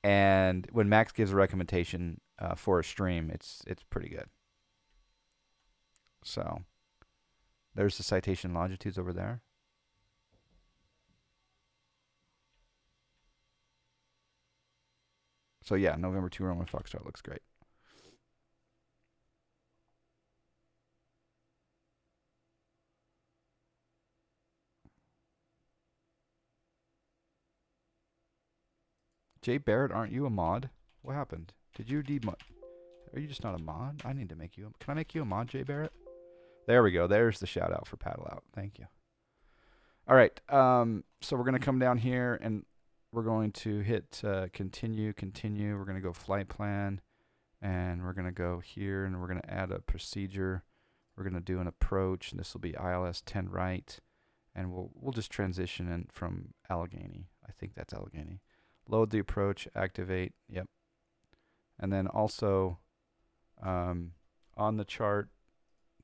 And when Max gives a recommendation for a stream, it's pretty good. So there's the citation longitudes over there. So yeah, November 2 Roman Foxtrot looks great. Jay Barrett, aren't you a mod? What happened? Did you demod? Are you just not a mod? I need to make you. Can I make you a mod, Jay Barrett? There we go. There's the shout out for Paddle Out. Thank you. All right. So we're gonna come down here and we're going to hit continue. We're gonna go flight plan, and we're gonna go here and we're gonna add a procedure. We're gonna do an approach, and this will be ILS 10 right, and we'll just transition in from Allegheny. I think that's Allegheny. Load the approach, activate. Yep. And then also on the chart,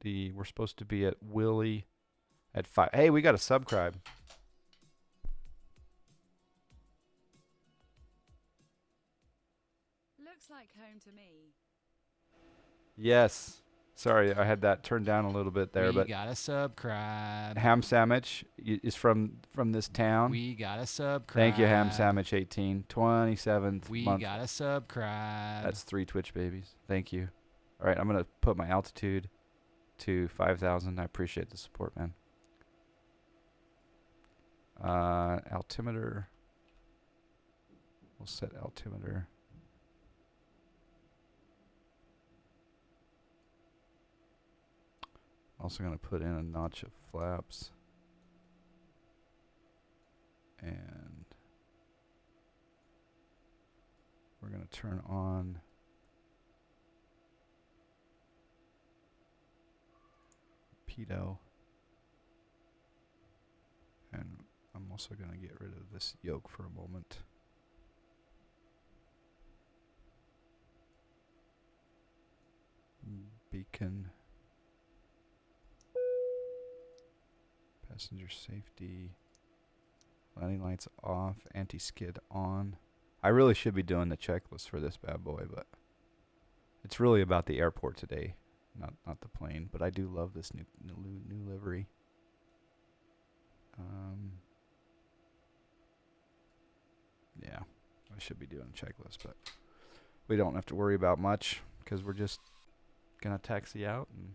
we're supposed to be at Willie at 5. Hey, we got a subscribe. Looks like home to me. Yes. Sorry, I had that turned down a little bit there, We but got a subscribe. Ham Sandwich is from this town. We got a subscribe. Thank you, Ham Sandwich 18. 27th We month. got a subscribe. That's 3 Twitch babies. Thank you. All right, I'm going to put my altitude to 5,000. I appreciate the support, man. Altimeter. We'll set altimeter. Also going to put in a notch of flaps. And we're going to turn on pitot. And I'm also going to get rid of this yoke for a moment. Beacon. Passenger safety. Landing lights off. Anti-skid on. I really should be doing the checklist for this bad boy, but it's really about the airport today, not the plane. But I do love this new livery. Yeah, I should be doing a checklist, but we don't have to worry about much because we're just gonna taxi out and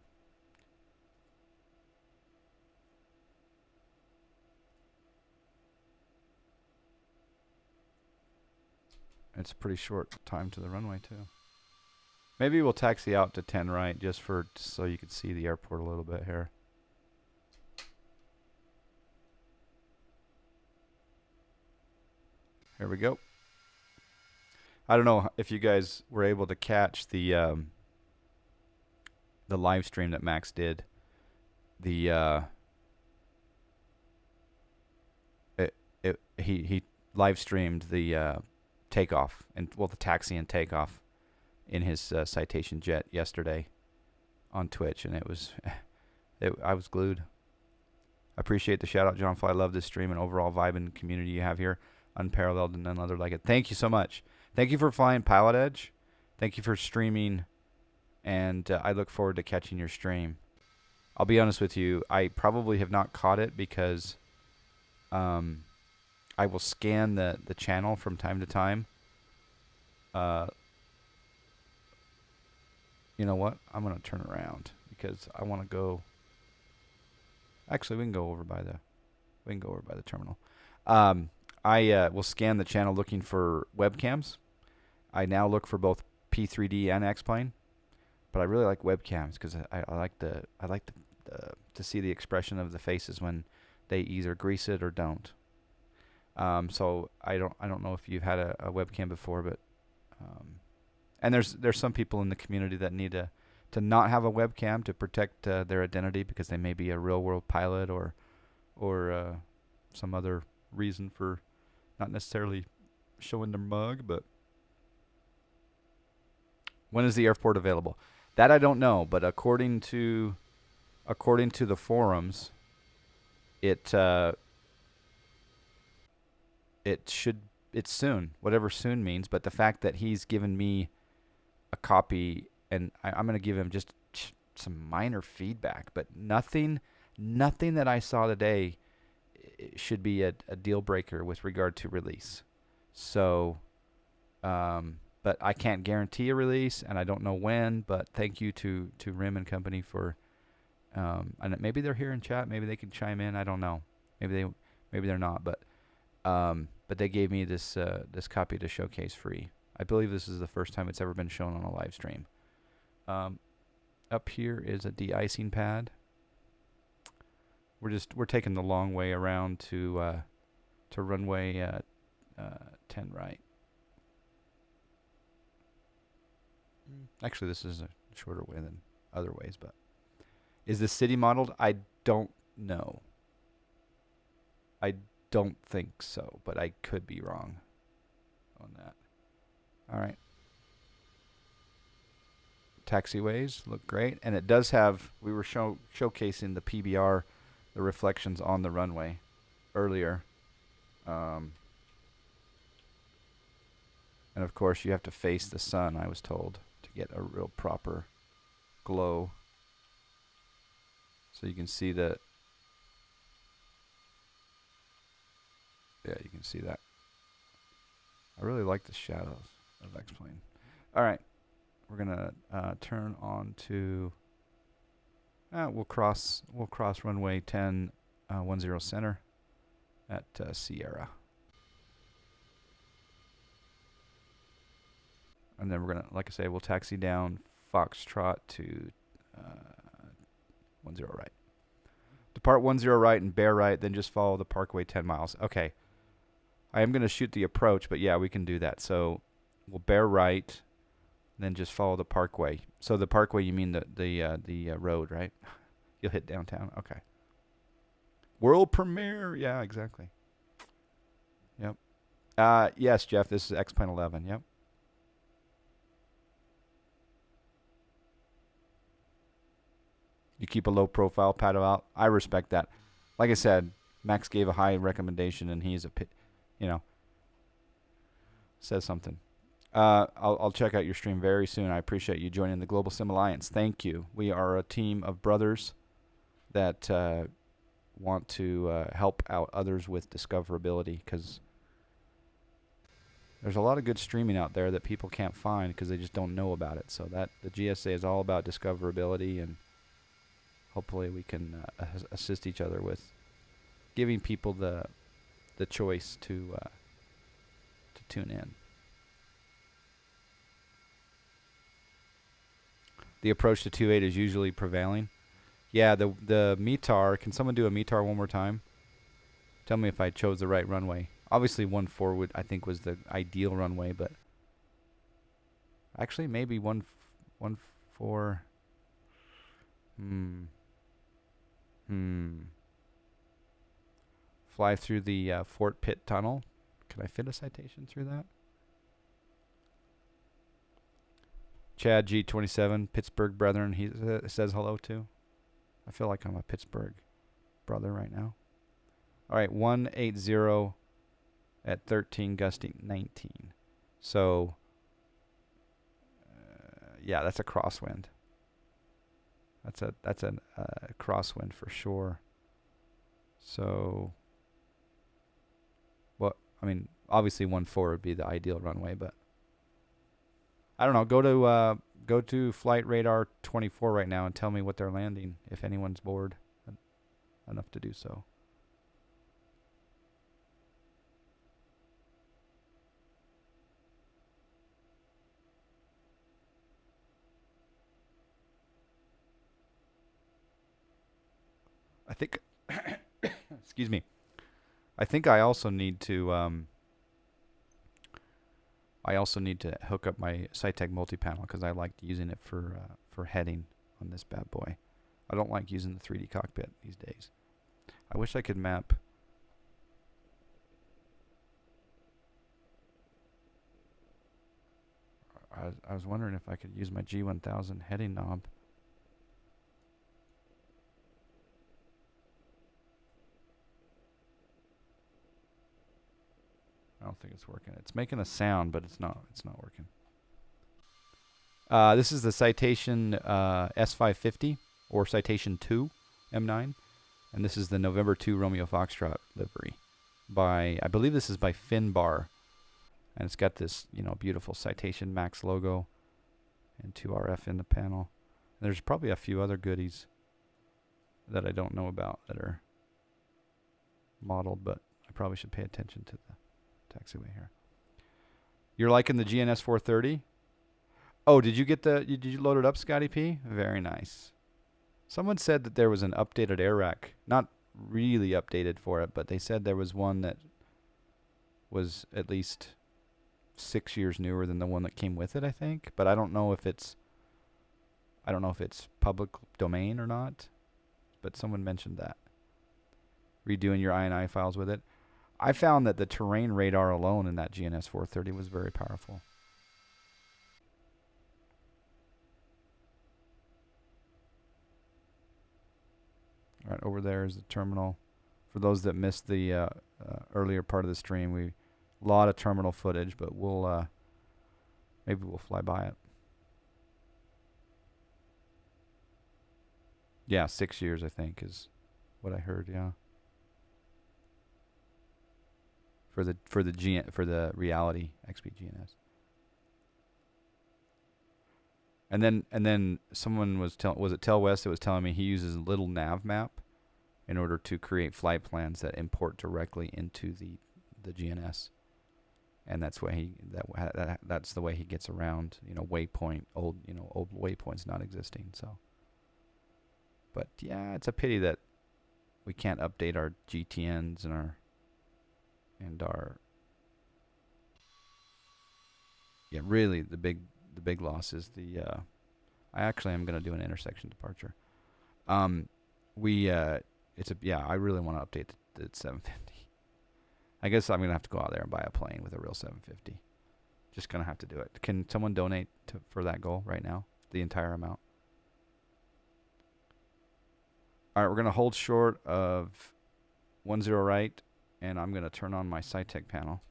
it's a pretty short time to the runway too. Maybe we'll taxi out to 10 right just so you can see the airport a little bit here. Here we go. I don't know if you guys were able to catch the live stream that Max did. He live streamed the takeoff and the taxi and takeoff in his Citation jet yesterday on Twitch, and I was glued. I appreciate the shout out, John Fly. I love this stream and overall vibe and community you have here. Unparalleled and none other like it. Thank you so much. Thank you for flying Pilot Edge. Thank you for streaming, and I look forward to catching your stream. I'll be honest with you, I probably have not caught it because I will scan the channel from time to time. You know what? I'm going to turn around because I want to go. Actually, we can go over by the terminal. I will scan the channel looking for webcams. I now look for both P3D and X-Plane, but I really like webcams because I like to see the expression of the faces when they either grease it or don't. So I don't know if you've had a webcam before, but and there's some people in the community that need to not have a webcam to protect their identity because they may be a real world pilot or some other reason for not necessarily showing their mug. But when is the airport available? That I don't know, but according to the forums, it's soon, whatever soon means. But the fact that he's given me a copy, and I'm going to give him just some minor feedback, but nothing that I saw today should be a deal breaker with regard to release. So, but I can't guarantee a release, and I don't know when. But thank you to Rim & Company for, and maybe they're here in chat. Maybe they can chime in. I don't know. Maybe they're not. But But they gave me this copy to showcase free. I believe this is the first time it's ever been shown on a live stream. Up here is a de-icing pad. We're taking the long way around to runway 10 right. Actually, this is a shorter way than other ways, but is this city modeled? I don't know. I don't think so, but I could be wrong on that. All right. Taxiways look great, and it does have. We were showcasing the PBR, the reflections on the runway earlier, and of course you have to face the sun. I was told to get a real proper glow, so you can see the. Yeah, you can see that. I really like the shadows of X-Plane. All right. We're gonna turn on to. We'll cross runway 10, 10 center, at Sierra, and then we're gonna, like I say, we'll taxi down Foxtrot to 10 right. Depart 10 right and bear right, then just follow the parkway 10 miles. Okay. I am gonna shoot the approach, but yeah, we can do that. So we'll bear right. Then just follow the parkway. So the parkway, you mean the road, right? You'll hit downtown. Okay. World premiere. Yeah, exactly. Yep. Yes, Jeff. This is X-Plane 11. Yep. You keep a low profile, paddle out. I respect that. Like I said, Max gave a high recommendation, and he's says something. I'll check out your stream very soon. I appreciate you joining the Global Sim Alliance. Thank you. We are a team of brothers that want to help out others with discoverability, because there's a lot of good streaming out there that people can't find because they just don't know about it. So that the GSA is all about discoverability, and hopefully we can assist each other with giving people the choice to tune in. The approach to 2.8 is usually prevailing. Yeah, the METAR. Can someone do a METAR one more time? Tell me if I chose the right runway. Obviously, 1.4 I think was the ideal runway, but actually maybe 1.4. Fly through the Fort Pitt Tunnel. Can I fit a citation through that? Chad G27, Pittsburgh brethren, he says hello to. I feel like I'm a Pittsburgh brother right now. All right, 180 at 13, gusting 19. So, yeah, that's a crosswind. That's a crosswind for sure. So, well, I mean, obviously 1.4 would be the ideal runway, but I don't know. Go to Flight Radar 24 right now and tell me what they're landing, if anyone's bored enough to do so. I think excuse me. I think I also need to hook up my SciTech multi-panel, because I like using it for heading on this bad boy. I don't like using the 3D cockpit these days. I wish I could map. I was wondering if I could use my G1000 heading knob. I don't think it's working. It's making a sound, but it's not working. This is the Citation S550, or Citation 2 M9, and this is the November 2 Romeo Foxtrot livery. I believe this is by Finbar, and it's got this beautiful Citation Max logo and 2RF in the panel. And there's probably a few other goodies that I don't know about that are modeled, but I probably should pay attention to the taxiway here. You're liking the GNS 430? Oh, did you load it up, Scotty P? Very nice. Someone said that there was an updated air rack. Not really updated for it, but they said there was one that was at least 6 years newer than the one that came with it, I think. But I don't know if it's public domain or not. But someone mentioned that. Redoing your INI files with it. I found that the terrain radar alone in that GNS 430 was very powerful. All right, over there is the terminal. For those that missed the earlier part of the stream, a lot of terminal footage, but maybe we'll fly by it. Yeah, 6 years I think is what I heard. Yeah. For the reality XP GNS. And then someone was it Tel West that was telling me he uses a little nav map in order to create flight plans that import directly into the GNS, and that's the way he gets around old waypoints not existing. So, but yeah, it's a pity that we can't update our GTNs and our really the big loss is I actually am going to do an intersection departure. I really want to update the 750. I guess I'm going to have to go out there and buy a plane with a real 750. Just going to have to do it. Can someone donate for that goal right now? The entire amount. All right, we're going to hold short of 10 right, and I'm going to turn on my SciTech panel.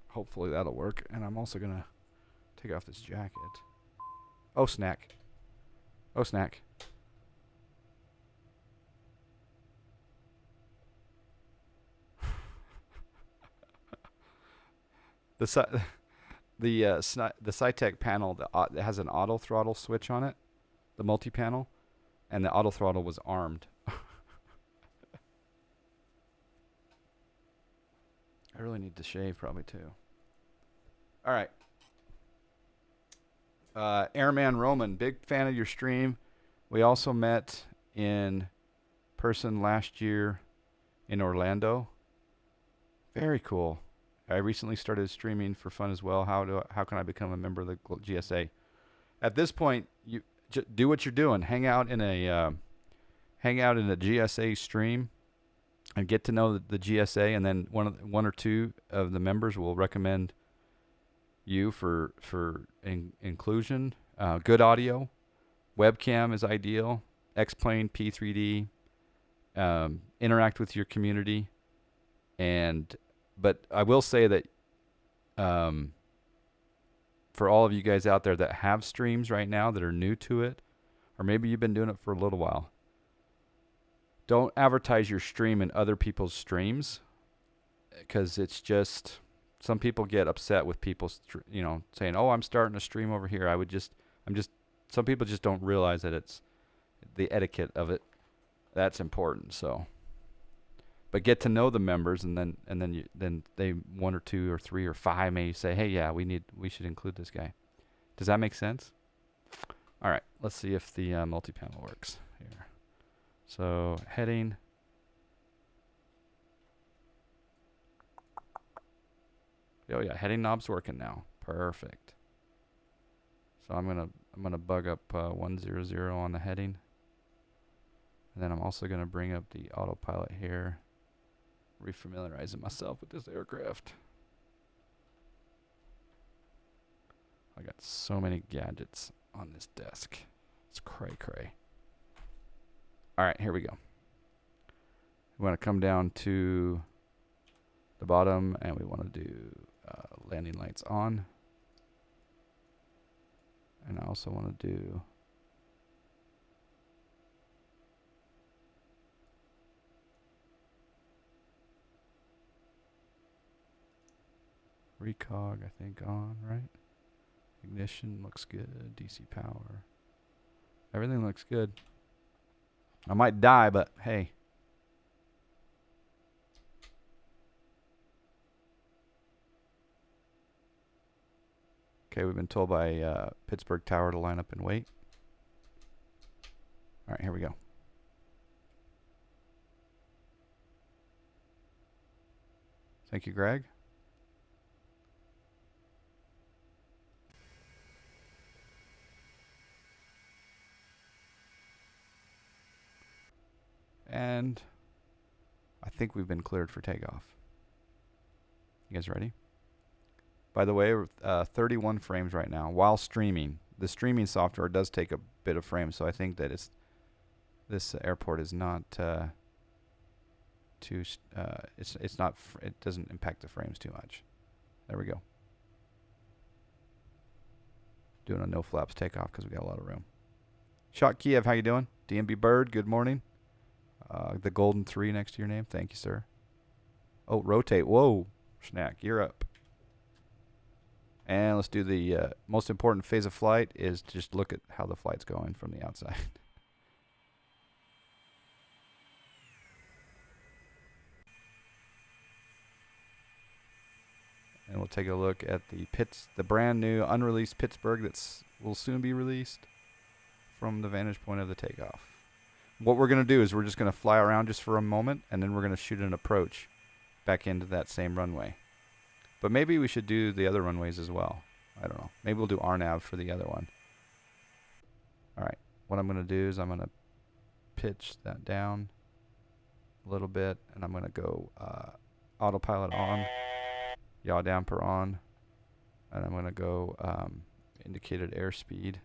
Hopefully that'll work. And I'm also going to take off this jacket. Oh, snack. Oh, snack. The SciTech panel that has an auto throttle switch on it, the multi-panel, and the auto throttle was armed. I really need to shave probably too. All right. Airman Roman, big fan of your stream. We also met in person last year in Orlando. Very cool. I recently started streaming for fun as well. How can I become a member of the GSA? At this point, you do what you're doing. Hang out in a GSA stream and get to know the GSA, and then one or two of the members will recommend you for inclusion. Good audio, webcam is ideal. X-Plane, P3D, interact with your community, but I will say that for all of you guys out there that have streams right now that are new to it, or maybe you've been doing it for a little while, don't advertise your stream in other people's streams, because it's just, some people get upset with people saying, "Oh, I'm starting a stream over here." Some people just don't realize that it's the etiquette of it. That's important. So, but get to know the members, and then they, one or two or three or five may say, "Hey, yeah, we should include this guy." Does that make sense? All right, let's see if the multi-panel works here. So heading. Oh yeah, heading knob's working now. Perfect. So I'm gonna bug up 100 on the heading, and then I'm also gonna bring up the autopilot here, refamiliarizing myself with this aircraft. I got so many gadgets on this desk. It's cray cray. All right, here we go. We want to come down to the bottom, and we want to do landing lights on. And I also want to do recog, I think, on, right? Ignition looks good. DC power. Everything looks good. I might die, but hey. Okay, we've been told by Pittsburgh Tower to line up and wait. All right, here we go. Thank you, Greg. And I think we've been cleared for takeoff. You guys ready? By the way, 31 frames right now while streaming. The streaming software does take a bit of frames, so I think that this airport is not it's not it doesn't impact the frames too much. There we go. Doing a no flaps takeoff because we got a lot of room. Shot Kiev, how you doing? DMB Bird, good morning. The golden 3 next to your name. Thank you, sir. Oh, rotate. Whoa. Schnack, you're up. And let's do the most important phase of flight is to just look at how the flight's going from the outside. And we'll take a look at the brand new unreleased Pittsburgh that's will soon be released from the vantage point of the takeoff. What we're going to do is we're just going to fly around just for a moment, and then we're going to shoot an approach back into that same runway. But maybe we should do the other runways as well. I don't know. Maybe we'll do RNAV for the other one. All right. What I'm going to do is I'm going to pitch that down a little bit, and I'm going to go autopilot on, yaw damper on, and I'm going to go indicated airspeed,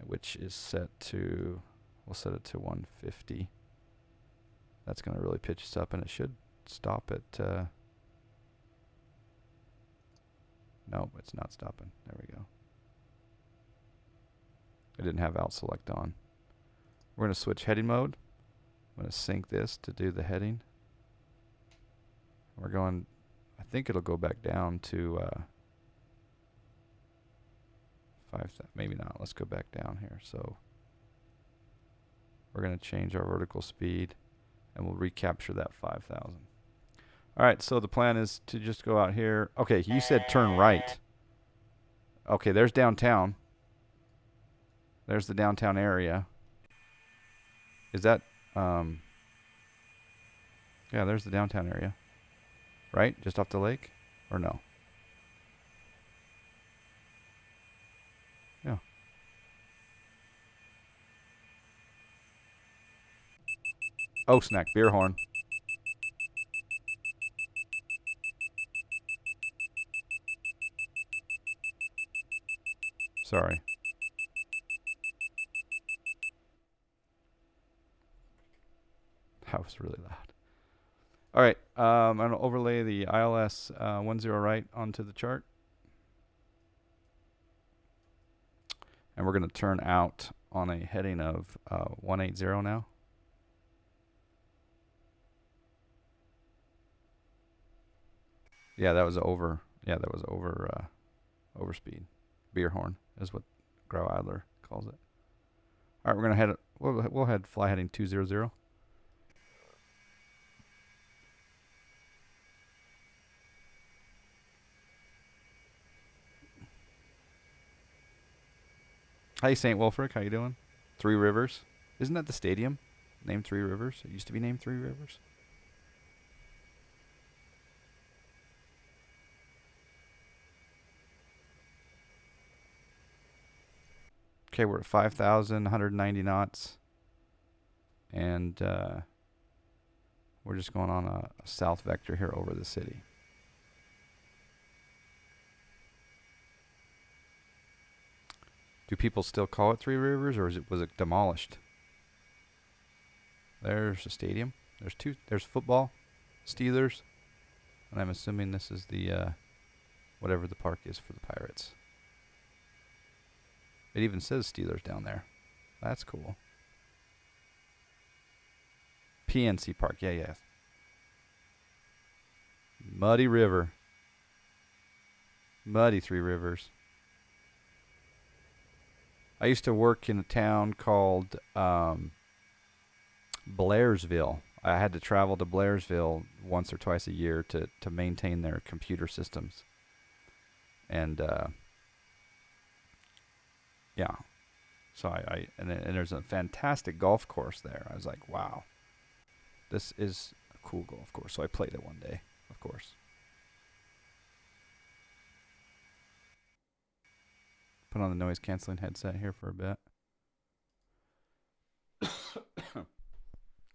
which is set to, we'll set it to 150. That's going to really pitch us up, and it should stop at, no, it's not stopping. There we go. I didn't have out select on. We're going to switch heading mode. I'm going to sync this to do the heading. We're going, I think it'll go back down to 5, maybe not. Let's go back down here. So we're going to change our vertical speed, and we'll recapture that 5,000. All right, so the plan is to just go out here. Okay, you said turn right. Okay, there's downtown. There's the downtown area. Is that, yeah, there's the downtown area. Right? Just off the lake? Or no? Yeah. Oh, snack, beer horn. Sorry. That was really loud. All right, I'm going to overlay the ILS 10 right onto the chart. And we're going to turn out on a heading of 180 now. Yeah, that was over. Yeah, that was over overspeed. Beer horn is what Grow Adler calls it. All right, we're going to head. We'll head fly heading 200. Hi, St. Wolfric. How you doing? Three Rivers. Isn't that the stadium? Named Three Rivers? It used to be named Three Rivers. Okay, we're at 5,190 knots. And we're just going on a south vector here over the city. Do people still call it Three Rivers, or was it demolished? There's a stadium. There's two. There's football, Steelers, and I'm assuming this is the whatever the park is for the Pirates. It even says Steelers down there. That's cool. PNC Park. Yeah, yeah. Muddy River. Muddy Three Rivers. I used to work in a town called Blairsville. I had to travel to Blairsville once or twice a year to maintain their computer systems. And yeah. So and there's a fantastic golf course there. I was like, wow, this is a cool golf course. So I played it one day, of course. Put on the noise canceling headset here for a bit.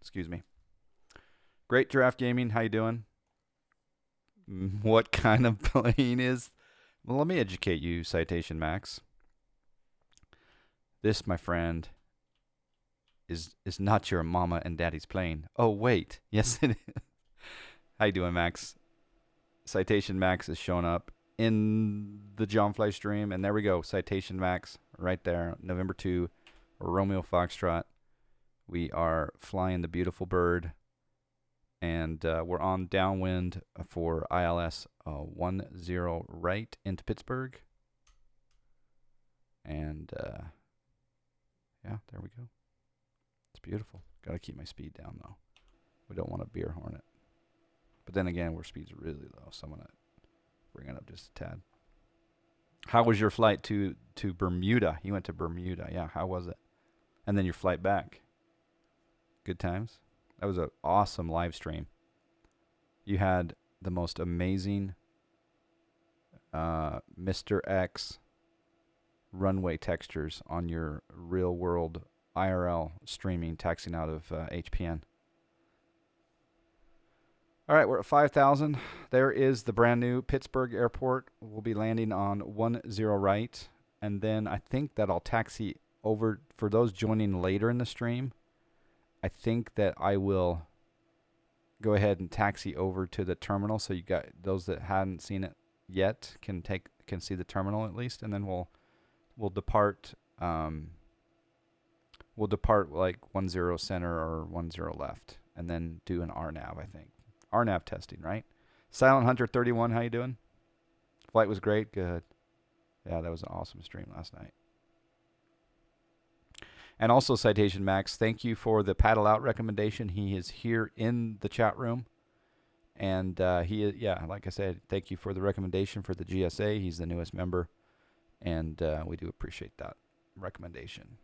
Excuse me. Great Giraffe Gaming. How you doing? What kind of plane is? Well, let me educate you, Citation Max. This, my friend, is not your mama and daddy's plane. Oh, wait. Yes, it is. How you doing, Max? Citation Max is showing up in the John Fly stream. And there we go. Citation Max right there. November 2, Romeo Foxtrot. We are flying the beautiful bird. And we're on downwind for ILS 10 right into Pittsburgh. And yeah, there we go. It's beautiful. Got to keep my speed down, though. We don't want a beer hornet. But then again, our speed's really low, so I'm going to bring it up just a tad. How was your flight to Bermuda? You went to Bermuda. Yeah, how was it? And then your flight back. Good times? That was an awesome live stream. You had the most amazing Mr. X runway textures on your real world IRL streaming taxiing out of HPN. All right, we're at 5,000. There is the brand new Pittsburgh airport. We'll be landing on 10 right. And then I think that I'll taxi over for those joining later in the stream. I think that I will go ahead and taxi over to the terminal, so you got those that hadn't seen it yet can see the terminal at least, and then we'll depart. We'll depart like 10 center or 10 left, and then do an RNAV. I think RNAV testing, right? Silent Hunter 31, how you doing? Flight was great. Good. Yeah, that was an awesome stream last night. And also, Citation Max, thank you for the paddle out recommendation. He is here in the chat room. And like I said, thank you for the recommendation for the GSA. He's the newest member. And we do appreciate that recommendation.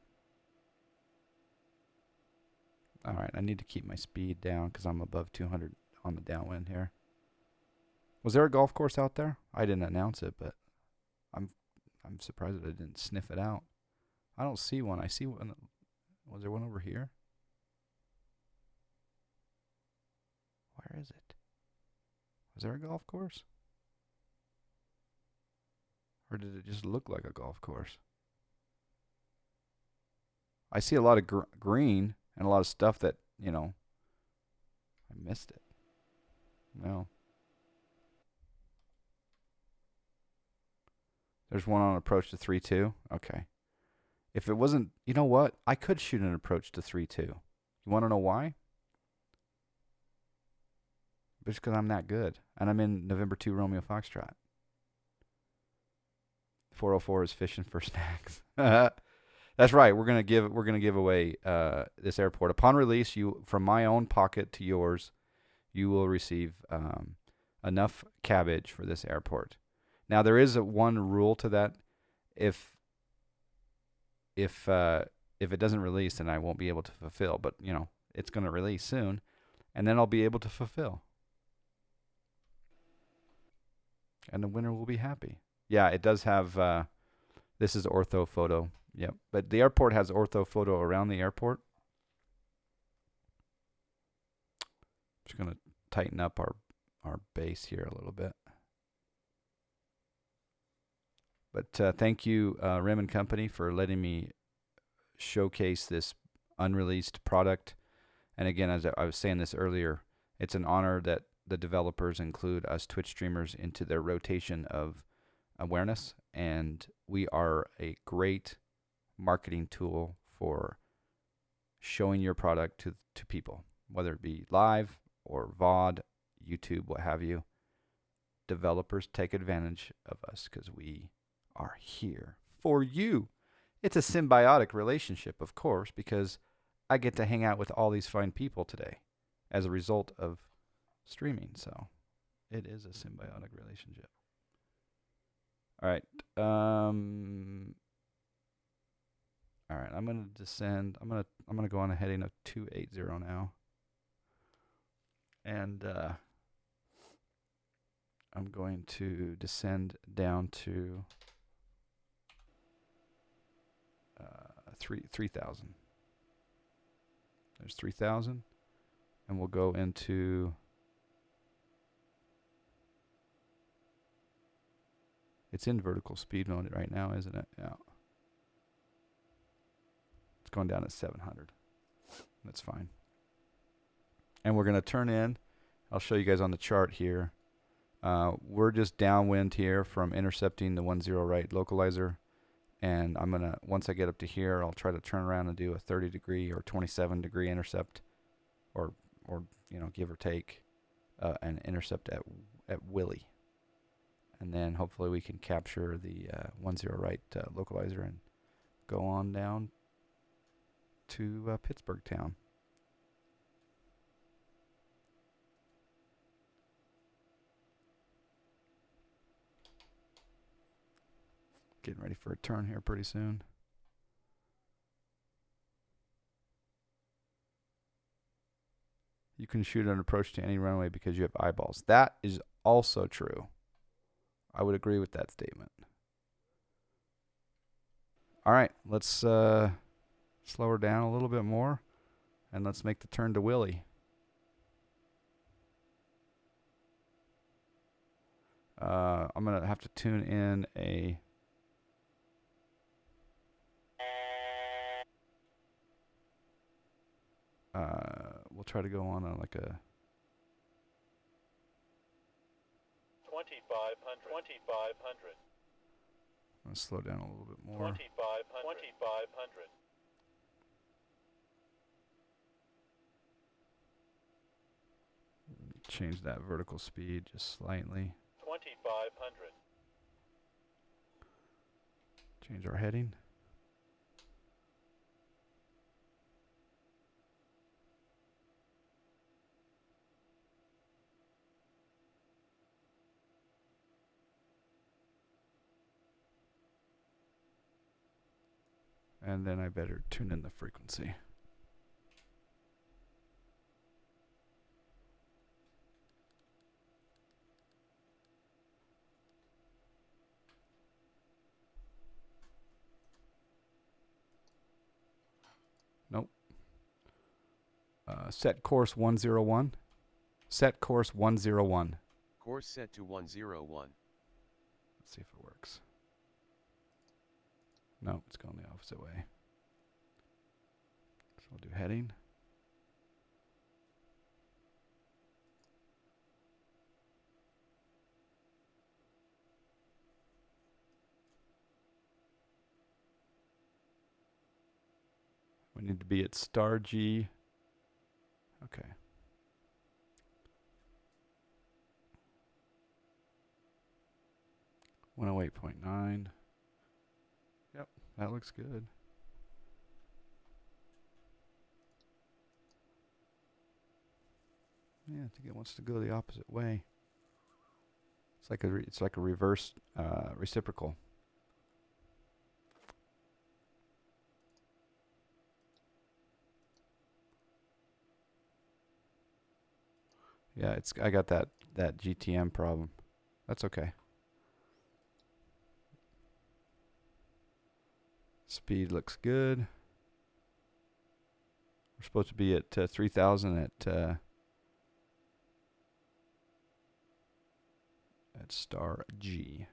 All right, I need to keep my speed down because I'm above 200 on the downwind here. Was there a golf course out there? I didn't announce it, but I'm surprised that I didn't sniff it out. I don't see one. I see one. Was there one over here? Where is it? Was there a golf course? Or did it just look like a golf course? I see a lot of green and a lot of stuff that, I missed it. No. There's one on approach to 3-2. Okay. If it wasn't, you know what? I could shoot an approach to 3-2. You want to know why? Just because I'm that good. And I'm in November 2 Romeo Foxtrot. 404 is fishing for snacks. That's right. We're gonna give away this airport. Upon release, from my own pocket to yours, you will receive enough cabbage for this airport. Now there is one rule to that. If it doesn't release, then I won't be able to fulfill. But it's going to release soon, and then I'll be able to fulfill. And the winner will be happy. Yeah, it does have. This is ortho photo. Yep, but the airport has ortho photo around the airport. Just going to tighten up our base here a little bit. But thank you, Rim & Company, for letting me showcase this unreleased product. And again, as I was saying this earlier, it's an honor that the developers include us Twitch streamers into their rotation of awareness. And we are a great marketing tool for showing your product to people, whether it be live or VOD, YouTube, what have you. Developers take advantage of us because we are here for you. It's a symbiotic relationship, of course, because I get to hang out with all these fine people today as a result of streaming. So it is a symbiotic relationship. All right. All right. I'm going to descend. I'm going to go on a heading of 280 now. And I'm going to descend down to 3,000. There's 3,000. And we'll go into... It's in vertical speed mode right now, isn't it? Yeah. It's going down at 700. That's fine. And we're going to turn in. I'll show you guys on the chart here. We're just downwind here from intercepting the 10 right localizer. And I'm going to, once I get up to here, I'll try to turn around and do a 30 degree or 27 degree intercept, or you know, give or take, an intercept at Willie. And then hopefully we can capture the 10 right localizer and go on down to Pittsburgh town. Getting ready for a turn here pretty soon. You can shoot an approach to any runway because you have eyeballs. That is also true. I would agree with that statement. All right, let's slow her down a little bit more, and let's make the turn to Willie. I'm going to have to tune in a... we'll try to go on like a... 2,500. I'm going to slow down a little bit more. 2,500. Change that vertical speed just slightly. 2,500. Change our heading. And then I better tune in the frequency. Nope. Set course 101. Set course 101. Course set to 101. Let's see if it works. No, it's going the opposite way. So we'll do heading. We need to be at star G. Okay. .9. Yep, that looks good. Yeah, I think it wants to go the opposite way. It's like a reverse reciprocal. Yeah, I got that GTM problem. That's okay. Speed looks good. We're supposed to be at 3,000 at star G.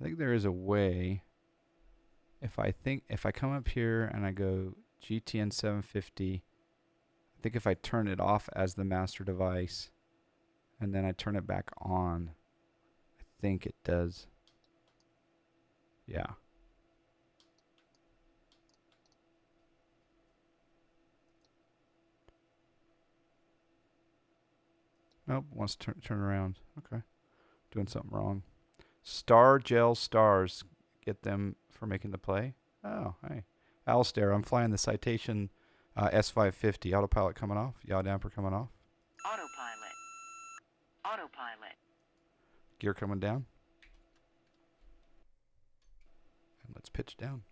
I think there is a way. If I come up here and I go GTN 750, I think if I turn it off as the master device and then I turn it back on, I think it does. Yeah. Nope, wants to turn around. Okay. Doing something wrong. Star Gel Stars. Get them for making the play. Oh, hey. Alistair, I'm flying the Citation S550. Autopilot coming off. Yaw damper coming off. Autopilot. Autopilot. Gear coming down. And let's pitch down.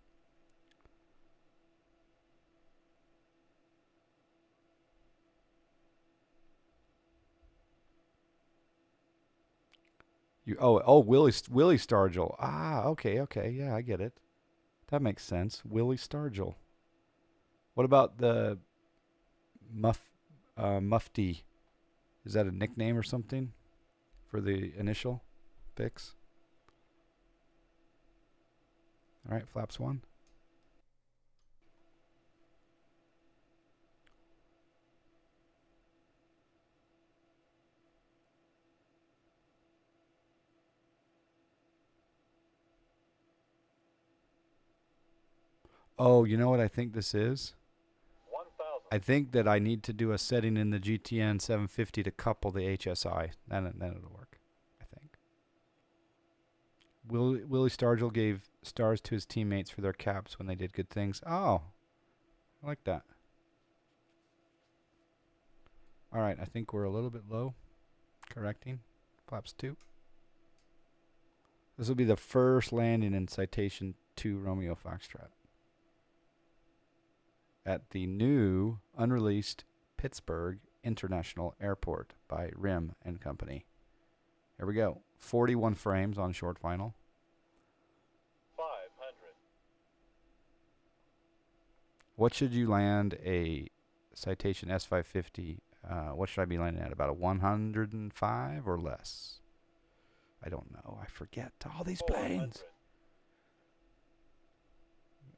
Willie Stargell. Ah, okay, yeah, I get it. That makes sense. Willie Stargell. What about the Mufti? Is that a nickname or something for the initial fix? All right, flaps 1. Oh, you know what I think this is? 1,000. I think that I need to do a setting in the GTN 750 to couple the HSI. Then it'll work, I think. Willie Stargell gave stars to his teammates for their caps when they did good things. Oh, I like that. All right, I think we're a little bit low. Correcting. Flaps 2. This will be the first landing in Citation 2 Romeo Foxtrot at the new unreleased Pittsburgh International Airport by Rim and Company. Here we go. 41 frames on short final. 500. What should you land a Citation S550? What should I be landing at? About a 105 or less? I don't know. I forget all these planes.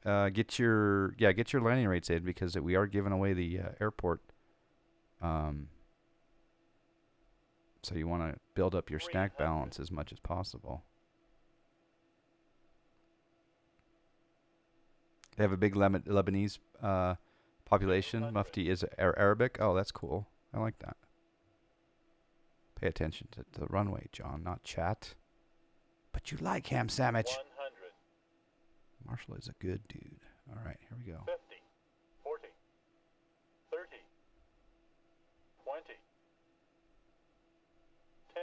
400. Get your landing rates in because we are giving away the airport. So you want to build up your snack 300. balance as much as possible. They have a big Lebanese population. 200. Mufti is Arabic. Oh, that's cool. I like that. Pay attention to the runway, John, not chat. But you like ham sandwich. 100. Marshall is a good dude. All right, here we go. 50. 40. 30. 20. 10.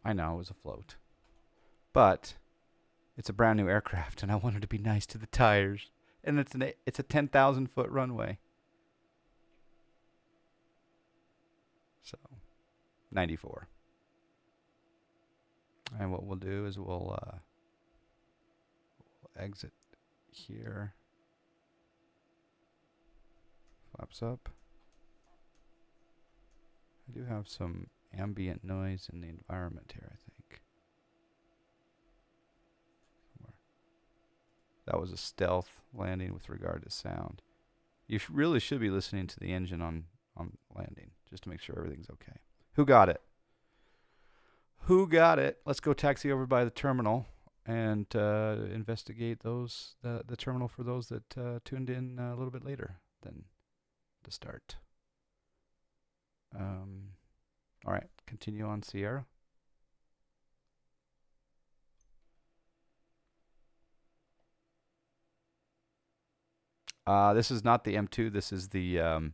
I know it was a float. But it's a brand new aircraft, and I wanted to be nice to the tires. And it's a 10,000 foot runway. So, 94. And what we'll do is we'll exit here. Flaps up. I do have some ambient noise in the environment here, I think. Somewhere. That was a stealth landing with regard to sound. You really should be listening to the engine on landing, just to make sure everything's okay. Who got it? Who got it? Let's go taxi over by the terminal and investigate the terminal for those that tuned in a little bit later than the start. All right, continue on Sierra. This is not the M2. This is the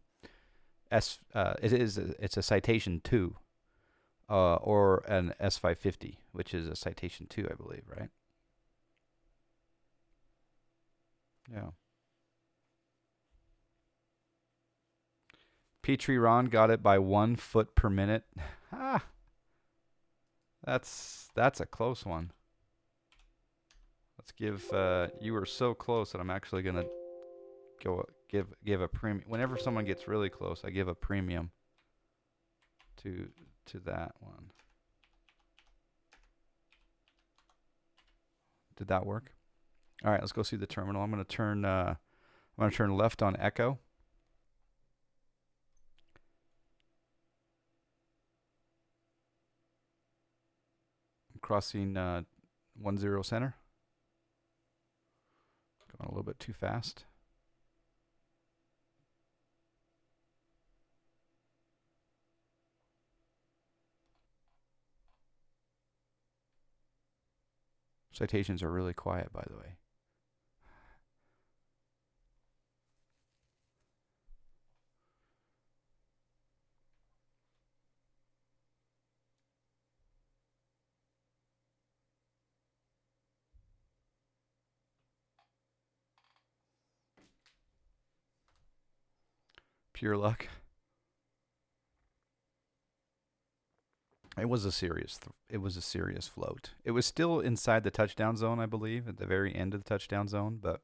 it's a Citation 2, or an S550, which is a Citation 2, I believe, right? Yeah. Petrie Ron got it by 1 foot per minute. Ah, that's a close one. Let's give. You were so close that I'm actually gonna give a premium. Whenever someone gets really close, I give a premium to that one. Did that work? All right, let's go see the terminal. I'm gonna turn left on Echo. I'm crossing 10 center. Going a little bit too fast. Citations are really quiet, by the way. Pure luck. It was a serious float. It was still inside the touchdown zone, I believe, at the very end of the touchdown zone, but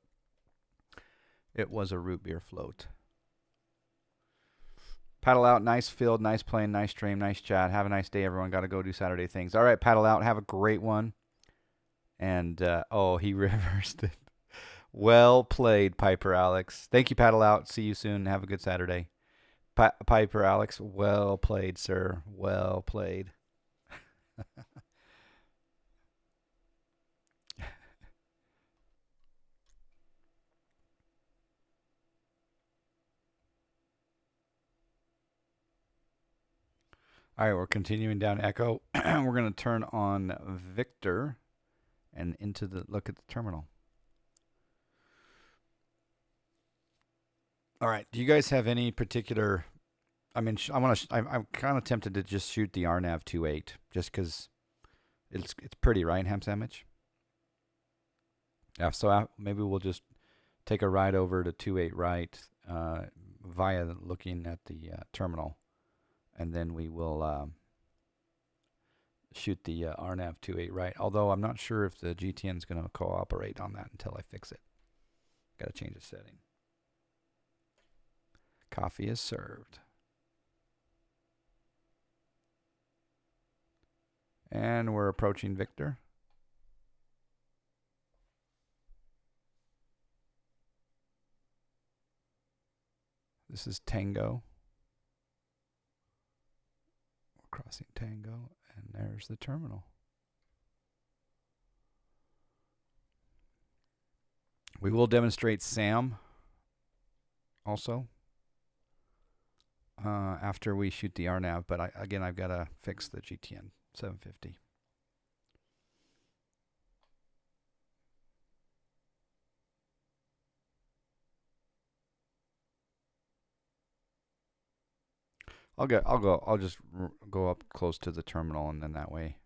it was a root beer float. Paddle out, nice field, nice playing, nice stream, nice chat. Have a nice day, everyone. Got to go do Saturday things. All right, paddle out. Have a great one. And, oh, he reversed it. Well played, Piper Alex. Thank you, paddle out. See you soon. Have a good Saturday. Piper Alex, well played, sir. Well played. All right, we're continuing down Echo. We're going to turn on Victor and look at the terminal. All right, do you guys have any particular? I mean, I'm kind of tempted to just shoot the RNAV 28 just because it's pretty, right, Ham Sandwich? Yeah, so maybe we'll just take a ride over to 28 right via looking at the terminal. And then we will shoot the RNAV 28 right. Although I'm not sure if the GTN is going to cooperate on that until I fix it. Got to change the setting. Coffee is served. And we're approaching Victor. This is Tango. Crossing Tango, and there's the terminal. We will demonstrate SAM also after we shoot the RNAV, but I've got to fix the GTN 750. I'll just go up close to the terminal, and then that way,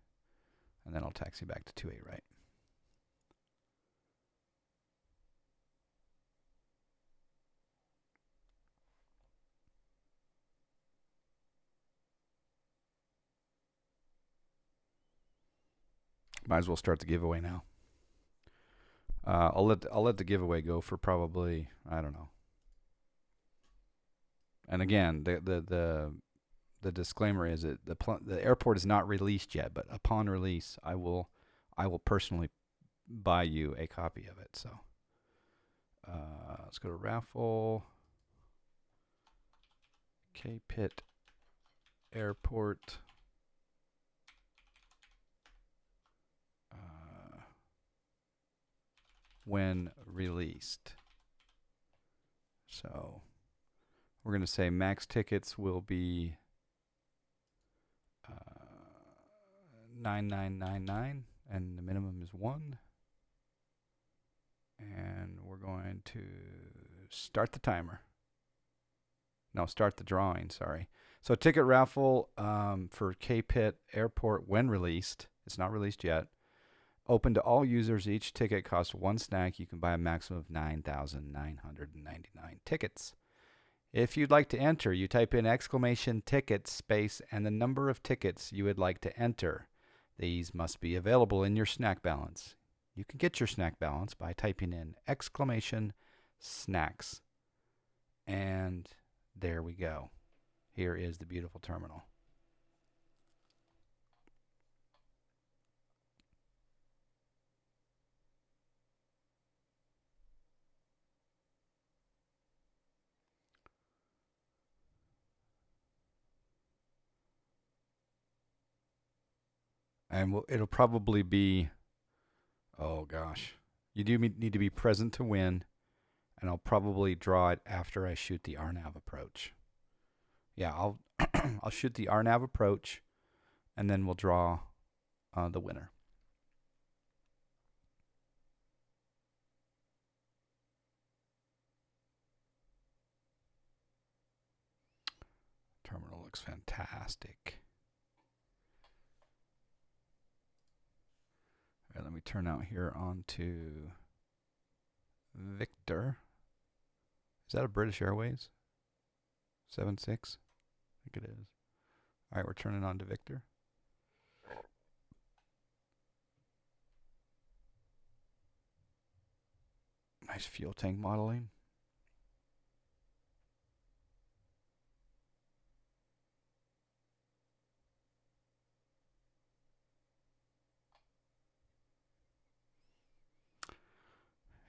and then I'll taxi back to 28 right. Might as well start the giveaway now. I'll let the giveaway go for probably, I don't know. And again, the disclaimer is that the airport is not released yet, but upon release, I will personally buy you a copy of it. So let's go to raffle. KPIT Airport. When released. So we're going to say max tickets will be $9,999 and the minimum is 1. And we're going to start the timer. No, start the drawing, sorry. So ticket raffle for KPIT Airport when released. It's not released yet. Open to all users. Each ticket costs 1 snack. You can buy a maximum of 9,999 tickets. If you'd like to enter, you type in !ticket space and the number of tickets you would like to enter. These must be available in your snack balance. You can get your snack balance by typing in !snacks. And there we go. Here is the beautiful terminal. And it'll probably be Oh, gosh. You do need to be present to win, and I'll probably draw it after I shoot the RNAV approach. Yeah, I'll I'll shoot the RNAV approach, and then we'll draw the winner. Terminal looks fantastic. All right, let me turn out here onto Victor. Is that a British Airways? 76? I think it is. All right, we're turning on to Victor. Nice fuel tank modeling.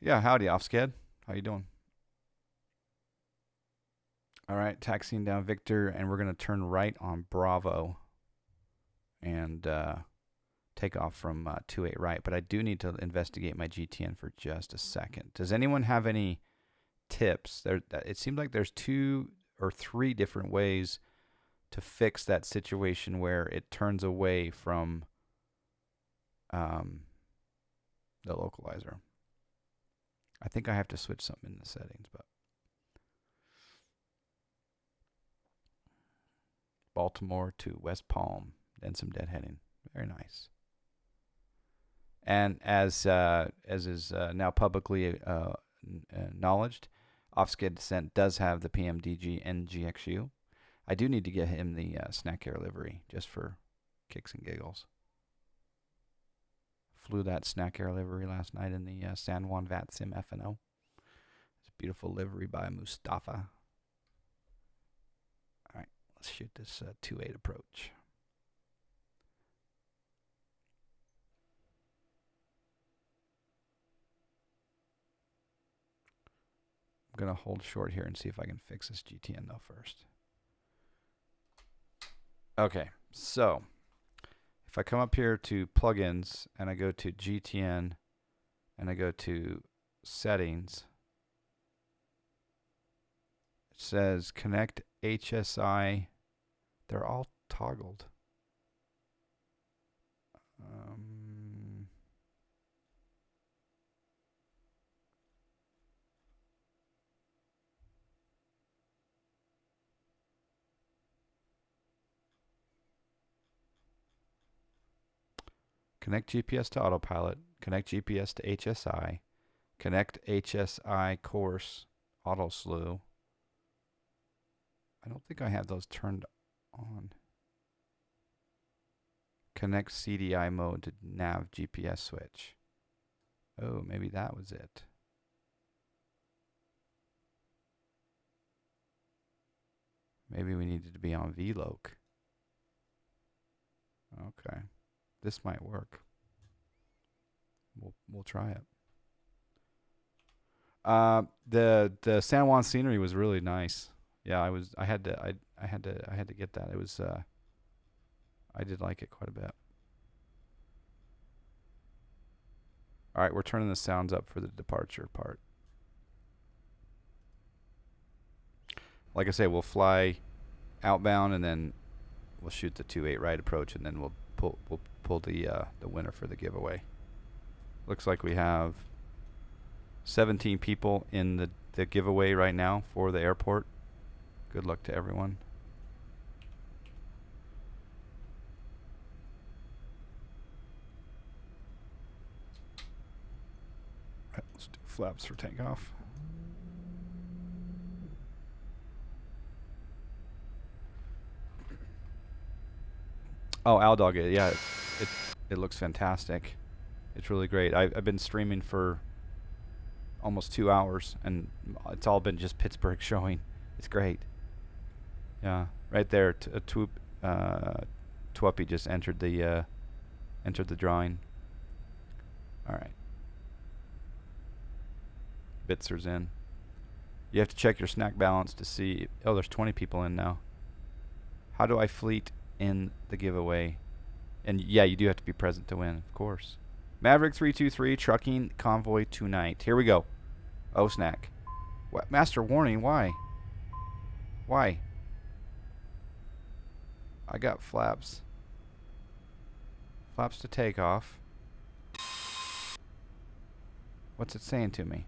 Yeah, howdy, Offsked. How you doing? All right, taxiing down Victor, and we're going to turn right on Bravo and take off from 28 right. But I do need to investigate my GTN for just a second. Does anyone have any tips? It seems like there's 2 or 3 different ways to fix that situation where it turns away from the localizer. I think I have to switch something in the settings, but Baltimore to West Palm, then some deadheading. Very nice. And as is now publicly acknowledged, Offskid Descent does have the PMDG NGXU. I do need to get him the snack air livery just for kicks and giggles. Flew that snack air livery last night in the San Juan VATSIM F&O. It's a beautiful livery by Mustafa. All right, let's shoot this 2-8 approach. I'm going to hold short here and see if I can fix this GTN though first. Okay, so if I come up here to plugins and I go to GTN and I go to settings, it says connect HSI. They're all toggled. Connect GPS to autopilot, connect GPS to HSI, connect HSI course auto slew. I don't think I have those turned on. Connect CDI mode to nav GPS switch. Oh, maybe that was it. Maybe we needed to be on VLOC. Okay. This might work. We'll try it. The San Juan scenery was really nice. Yeah, I had to get that. It was I did like it quite a bit. All right, we're turning the sounds up for the departure part. Like I say, we'll fly outbound and then we'll shoot the 2-8 right approach, and then we'll pull the winner for the giveaway. Looks like we have 17 people in the giveaway right now for the airport. Good luck to everyone. All right, let's do flaps for takeoff. Oh, Aldog, yeah, it looks fantastic. It's really great. I've been streaming for almost 2 hours, and it's all been just Pittsburgh showing. It's great. Yeah, right there, Twappy just entered the drawing. All right. Bitzer's in. You have to check your snack balance to see. Oh, there's 20 people in now. How do I fleet in the giveaway? And yeah, you do have to be present to win, of course. Maverick 323, trucking convoy tonight. Here we go. Oh, snack. What? Master warning, why? Why? I got flaps. Flaps to take off. What's it saying to me?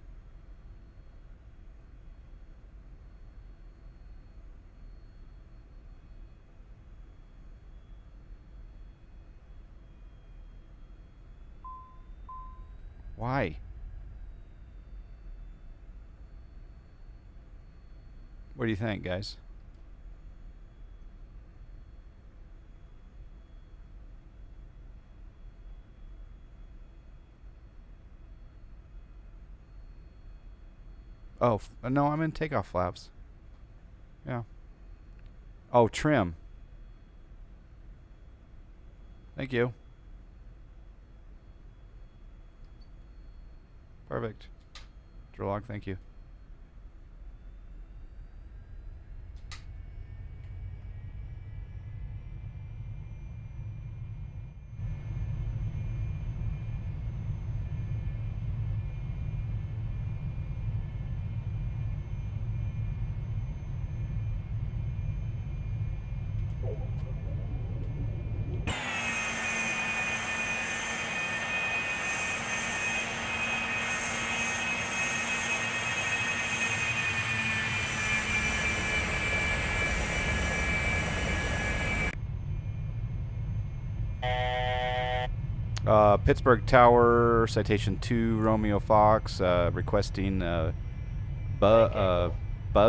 Why? What do you think, guys? Oh, no, I'm in takeoff flaps. Yeah. Oh, trim. Thank you. Perfect. Drillog, thank you. Pittsburgh Tower, citation 2, Romeo Fox, requesting buzz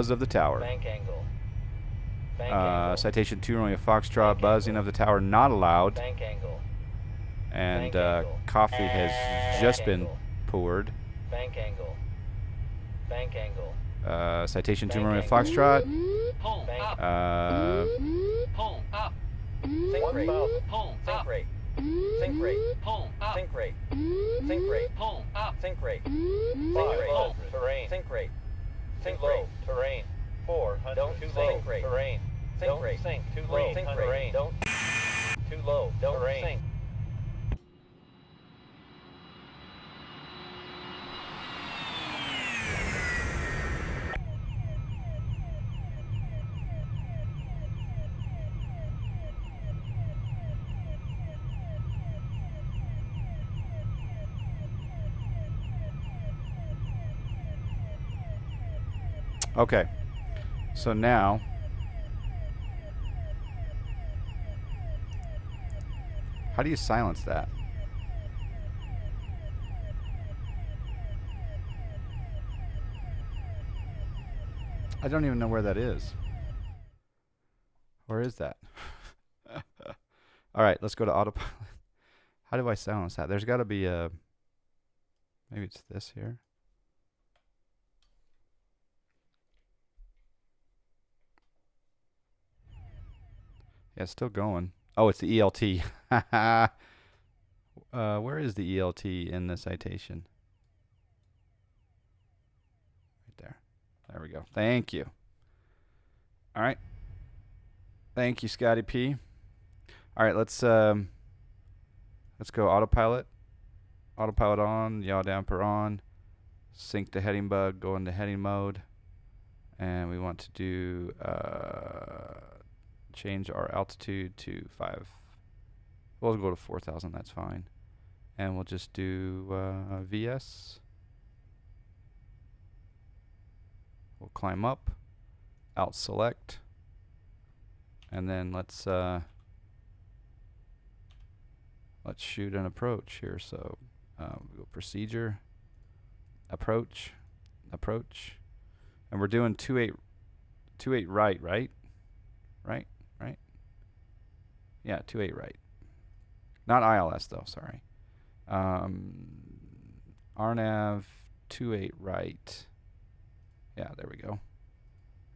of the tower. Bank angle. Bank angle. Citation 2, Romeo Foxtrot, buzzing of the tower not allowed. Bank angle. And Bank angle. coffee has just been angle. poured. Bank angle. Bank angle. Citation 2, Bank Romeo angle. Foxtrot. Home up. Home up. Sink rate. Home sink rate. Sink rate. Home up. Sink rate. Sink rate. Home up. Sink rate. Sink rate. Low. Terrain. Sink rate. Sink low. Terrain. 400. Don't too low. Sink rate. Terrain. Sink rate. Sink too low. Sink rate. Don't too low. Don't sink. Okay. So now how do you silence that? I don't even know where that is. Where is that? All right, let's go to autopilot. How do I silence that? There's got to be a... Maybe it's this here. Yeah, it's still going. Oh, it's the ELT. Where is the ELT in the citation? Right there. There we go. Thank you. All right. Thank you, Scotty P. All right, let's go autopilot. Autopilot on, yaw damper on. Sync the heading bug, go into heading mode. And we want to do change our altitude to 5. We'll go to 4,000, that's fine. And we'll just do VS. We'll climb up, out select, and then let's shoot an approach here. So we go procedure, approach, and we're doing 28 right, right? Yeah, 28 right. Not ILS though, sorry. RNAV 28 right. Yeah, there we go.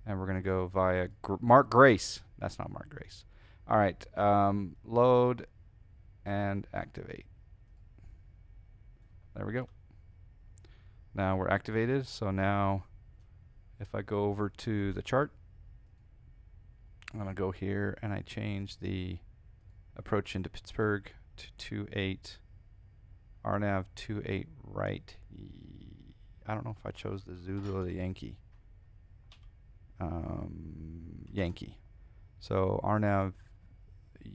And we're going to go via Mark Grace. That's not Mark Grace. All right, load and activate. There we go. Now we're activated. So now if I go over to the chart, I'm going to go here and I change the approach into Pittsburgh to 28 RNAV 28 right. I don't know if I chose the Zulu or the Yankee. Yankee. So RNAV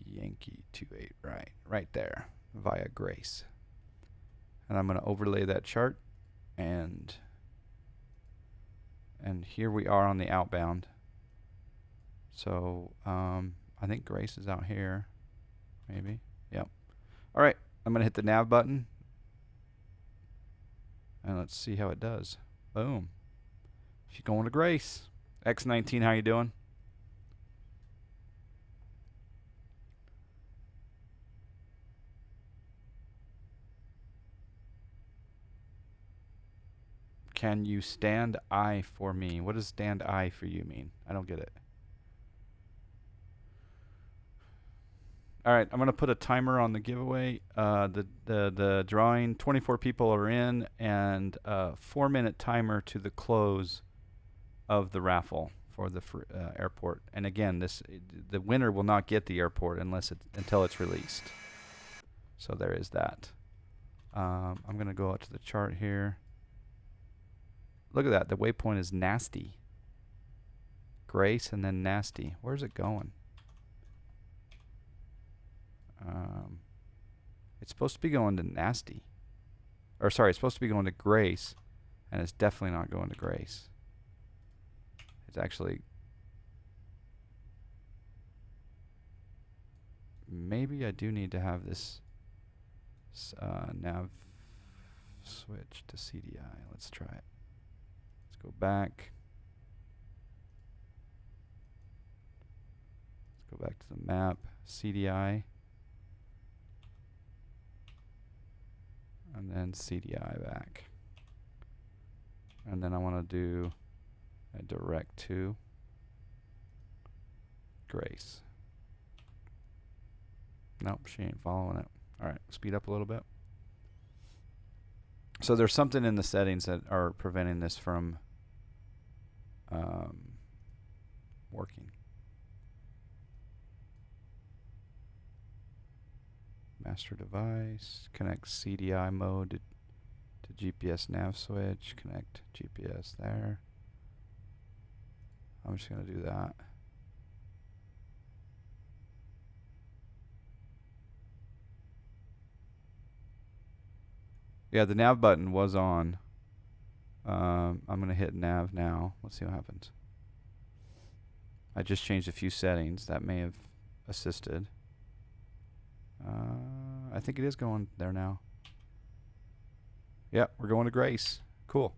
Yankee 28 right. Right there via Grace. And I'm going to overlay that chart, and here we are on the outbound. So I think Grace is out here, maybe. Yep. All right, I'm going to hit the nav button, and let's see how it does. Boom. She's going to Grace. X19, how you doing? Can you stand I for me? What does stand I for you mean? I don't get it. All right, I'm going to put a timer on the giveaway. The drawing, 24 people are in, and a 4-minute timer to the close of the raffle for the airport. And again, the winner will not get the airport until it's released. So there is that. I'm going to go out to the chart here. Look at that. The waypoint is nasty. Grace and then nasty. Where's it going? It's supposed to be going to nasty. Or sorry, it's supposed to be going to Grace, and it's definitely not going to Grace. It's actually... Maybe I do need to have this nav switch to CDI. Let's try it. Let's go back. Let's go back to the map. CDI. And then CDI back. And then I want to do a direct to Grace. Nope, she ain't following it. All right, speed up a little bit. So there's something in the settings that are preventing this from working. Master device, connect CDI mode to GPS nav switch, connect GPS there. I'm just going to do that. Yeah, the nav button was on. I'm going to hit nav now. Let's see what happens. I just changed a few settings. That may have assisted. I think it is going there now. Yep, we're going to Grace. Cool.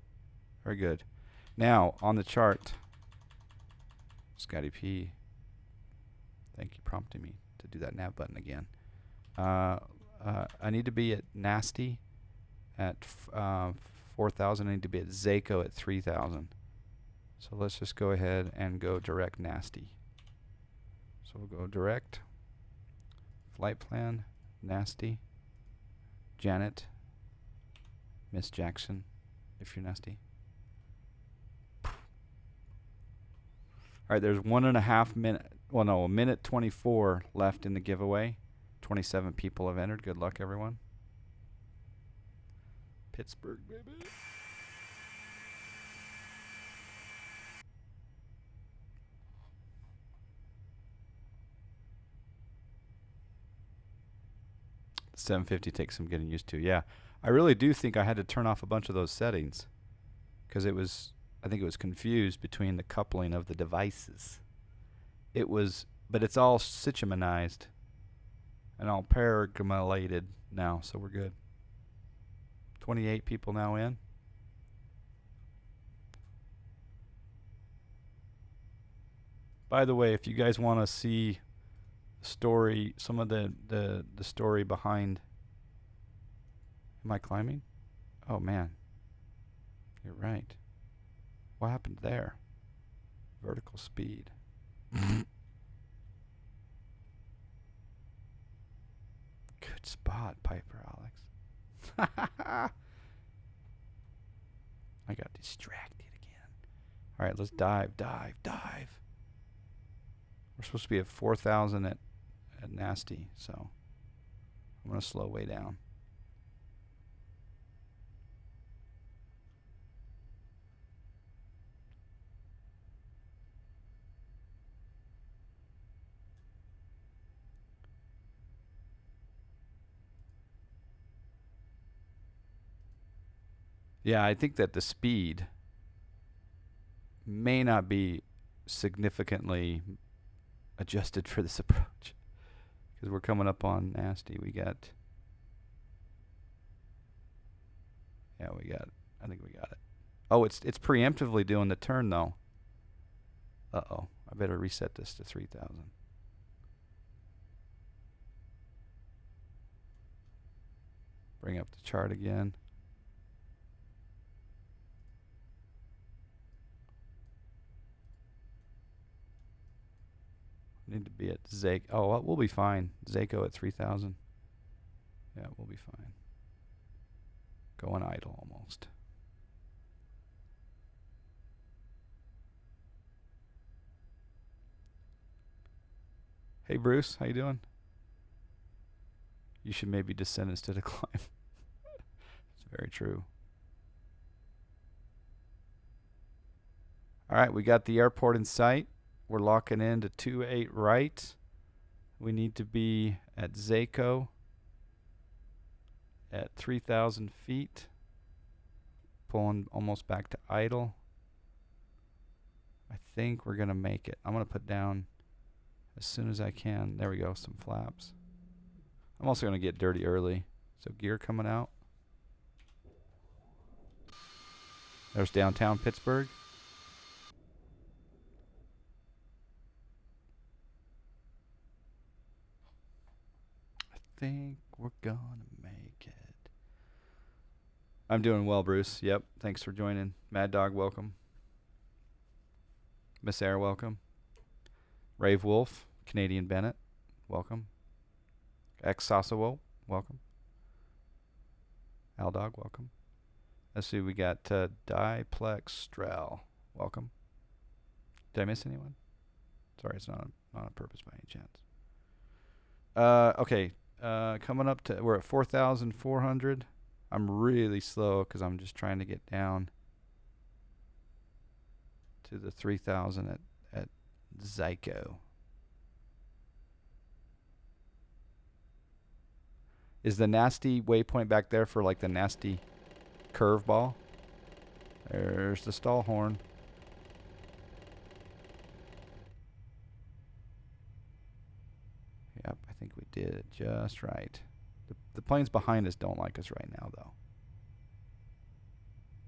Very good. Now, on the chart, Scotty P, thank you prompting me to do that nav button again. I need to be at nasty at 4,000. I need to be at Zaco at 3,000. So let's just go ahead and go direct nasty. So we'll go direct, flight plan, nasty, Janet, Miss Jackson, if you're nasty. All right, there's 1.5 minute, well no, a minute 24 left in the giveaway. 27 people have entered. Good luck, everyone. Pittsburgh, baby. The 750 takes some getting used to. Yeah, I really do think I had to turn off a bunch of those settings because I think it was confused between the coupling of the devices. But it's all systemanized and all paragramulated now, so we're good. 28 people now in. By the way, if you guys want to see story, some of the story behind... Am I climbing? Oh, man. You're right. What happened there? Vertical speed. Good spot, Piper Alex. I got distracted again. All right, let's dive. We're supposed to be at 4,000 at nasty, so I'm going to slow way down. Yeah, I think that the speed may not be significantly adjusted for this approach because we're coming up on nasty. I think we got it. Oh, it's preemptively doing the turn though. Uh-oh. I better reset this to 3,000. Bring up the chart again. Need to be at Zake. Oh, well, we'll be fine. Zako at 3,000. Yeah, we'll be fine. Going idle almost. Hey, Bruce. How you doing? You should maybe descend instead of climb. It's very true. All right, we got the airport in sight. We're locking in to 28 right. We need to be at Zako at 3,000 feet. Pulling almost back to idle. I think we're going to make it. I'm going to put down as soon as I can. There we go, some flaps. I'm also going to get dirty early. So gear coming out. There's downtown Pittsburgh. I think we're going to make it. I'm doing well, Bruce. Yep. Thanks for joining. Mad Dog, welcome. Miss Air, welcome. Rave Wolf, Canadian Bennett, welcome. X Sasawo, welcome. Aldog, welcome. Let's see, we got Diplex Strel, welcome. Did I miss anyone? Sorry, it's not on purpose by any chance. Okay, coming up to, we're at 4,400. I'm really slow because I'm just trying to get down to the 3,000 at Zako. Is the nasty waypoint back there for like the nasty curveball? There's the stall horn. Yep, I think we did it just right. The planes behind us don't like us right now, though.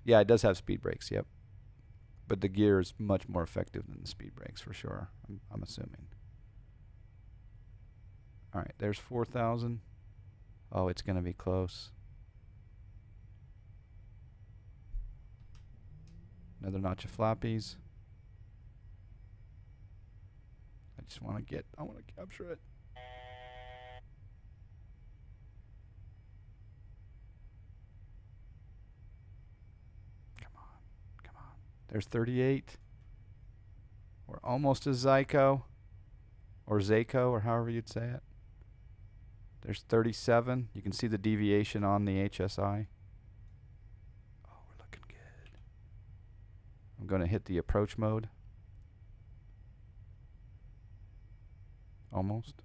Yeah, it does have speed brakes, yep. But the gear is much more effective than the speed brakes, for sure, I'm assuming. All right, there's 4,000. Oh, it's going to be close. Another notch of floppies. I want to capture it. Come on. There's 38. We're almost to Zako. Or Zako, or however you'd say it. There's 37. You can see the deviation on the HSI. Oh, we're looking good. I'm going to hit the approach mode. Almost.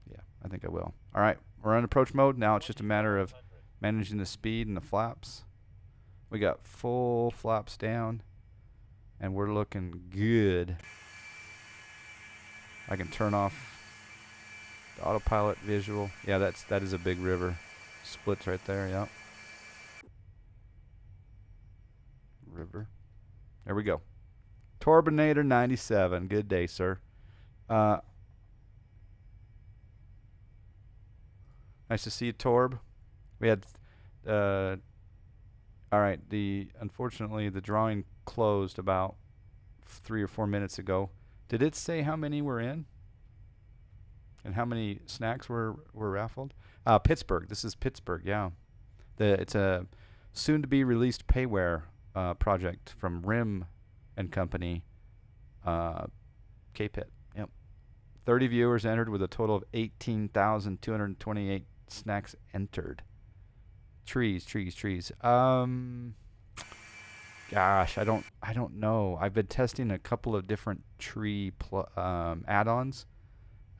Yeah, I think I will. All right, we're in approach mode. Now it's just a matter of managing the speed and the flaps. We got full flaps down, and we're looking good. I can turn off the autopilot visual. Yeah, that is a big river. Splits right there, yep. River. There we go. Torbinator 97. Good day, sir. Nice to see you, Torb. We had all right, unfortunately the drawing closed about 3 or 4 minutes ago. Did it say how many were in? And how many snacks were raffled? Pittsburgh. This is Pittsburgh, yeah. It's a soon-to-be released payware project from Rim and Company, KPIT. Yep. 30 viewers entered with a total of 18,228 snacks entered. Trees. Gosh, I don't know. I've been testing a couple of different tree add-ons.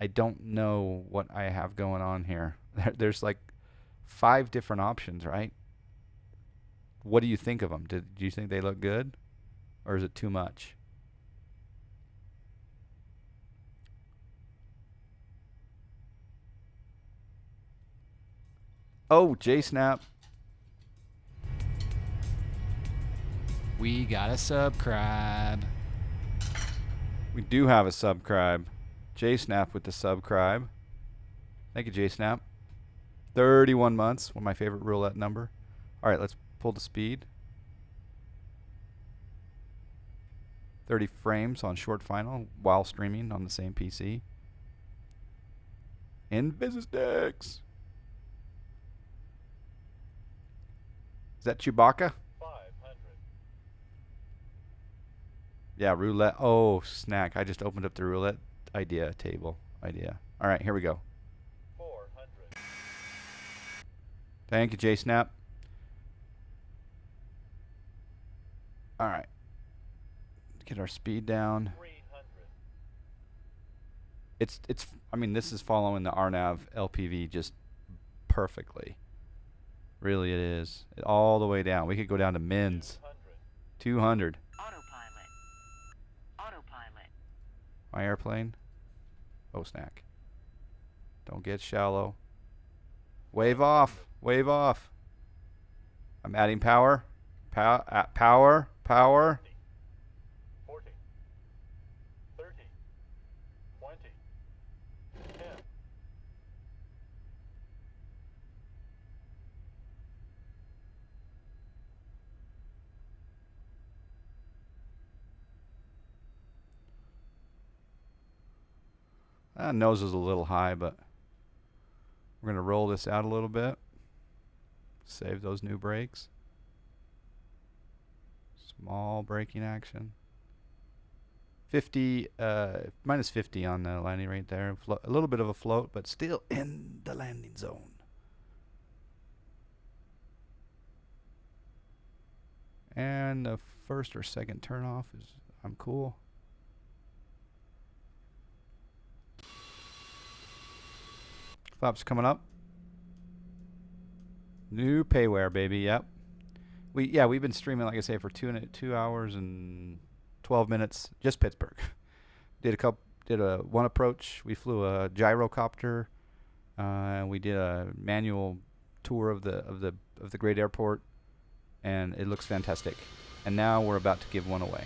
I don't know what I have going on here. There's like 5 different options, right? what do you think of them? Do you think they look good, or is it too much? Oh, J-Snap. We got a subscribe. We do have a subscribe. J-Snap with the subscribe. Thank you, J-Snap. 31 months, one of my favorite roulette number. All right, let's pull the speed. 30 frames on short final while streaming on the same PC. Invisisticks. Is that Chewbacca? 500. Yeah, roulette. Oh, snack. I just opened up the roulette table idea. All right, here we go. 400. Thank you, J-Snap. All right. Get our speed down. 300. It's I mean, this is following the RNAV LPV just perfectly. Really it is. All the way down. We could go down to mins. 200. Autopilot. Autopilot. My airplane. Oh, snack. Don't get shallow. Wave off. Wave off. I'm adding power. Power. 40. 30. 20. 10. Nose is a little high, but we're going to roll this out a little bit. Save those new brakes. Small braking action. 50, minus 50 on the landing right there. A little bit of a float, but still in the landing zone. And the first or second turnoff is, I'm cool. Flaps coming up. New payware, baby. Yep. We've been streaming, like I say, for 2 hours and 12 minutes. Just Pittsburgh. Did one approach. We flew a gyrocopter. We did a manual tour of the great airport, and it looks fantastic. And now we're about to give one away.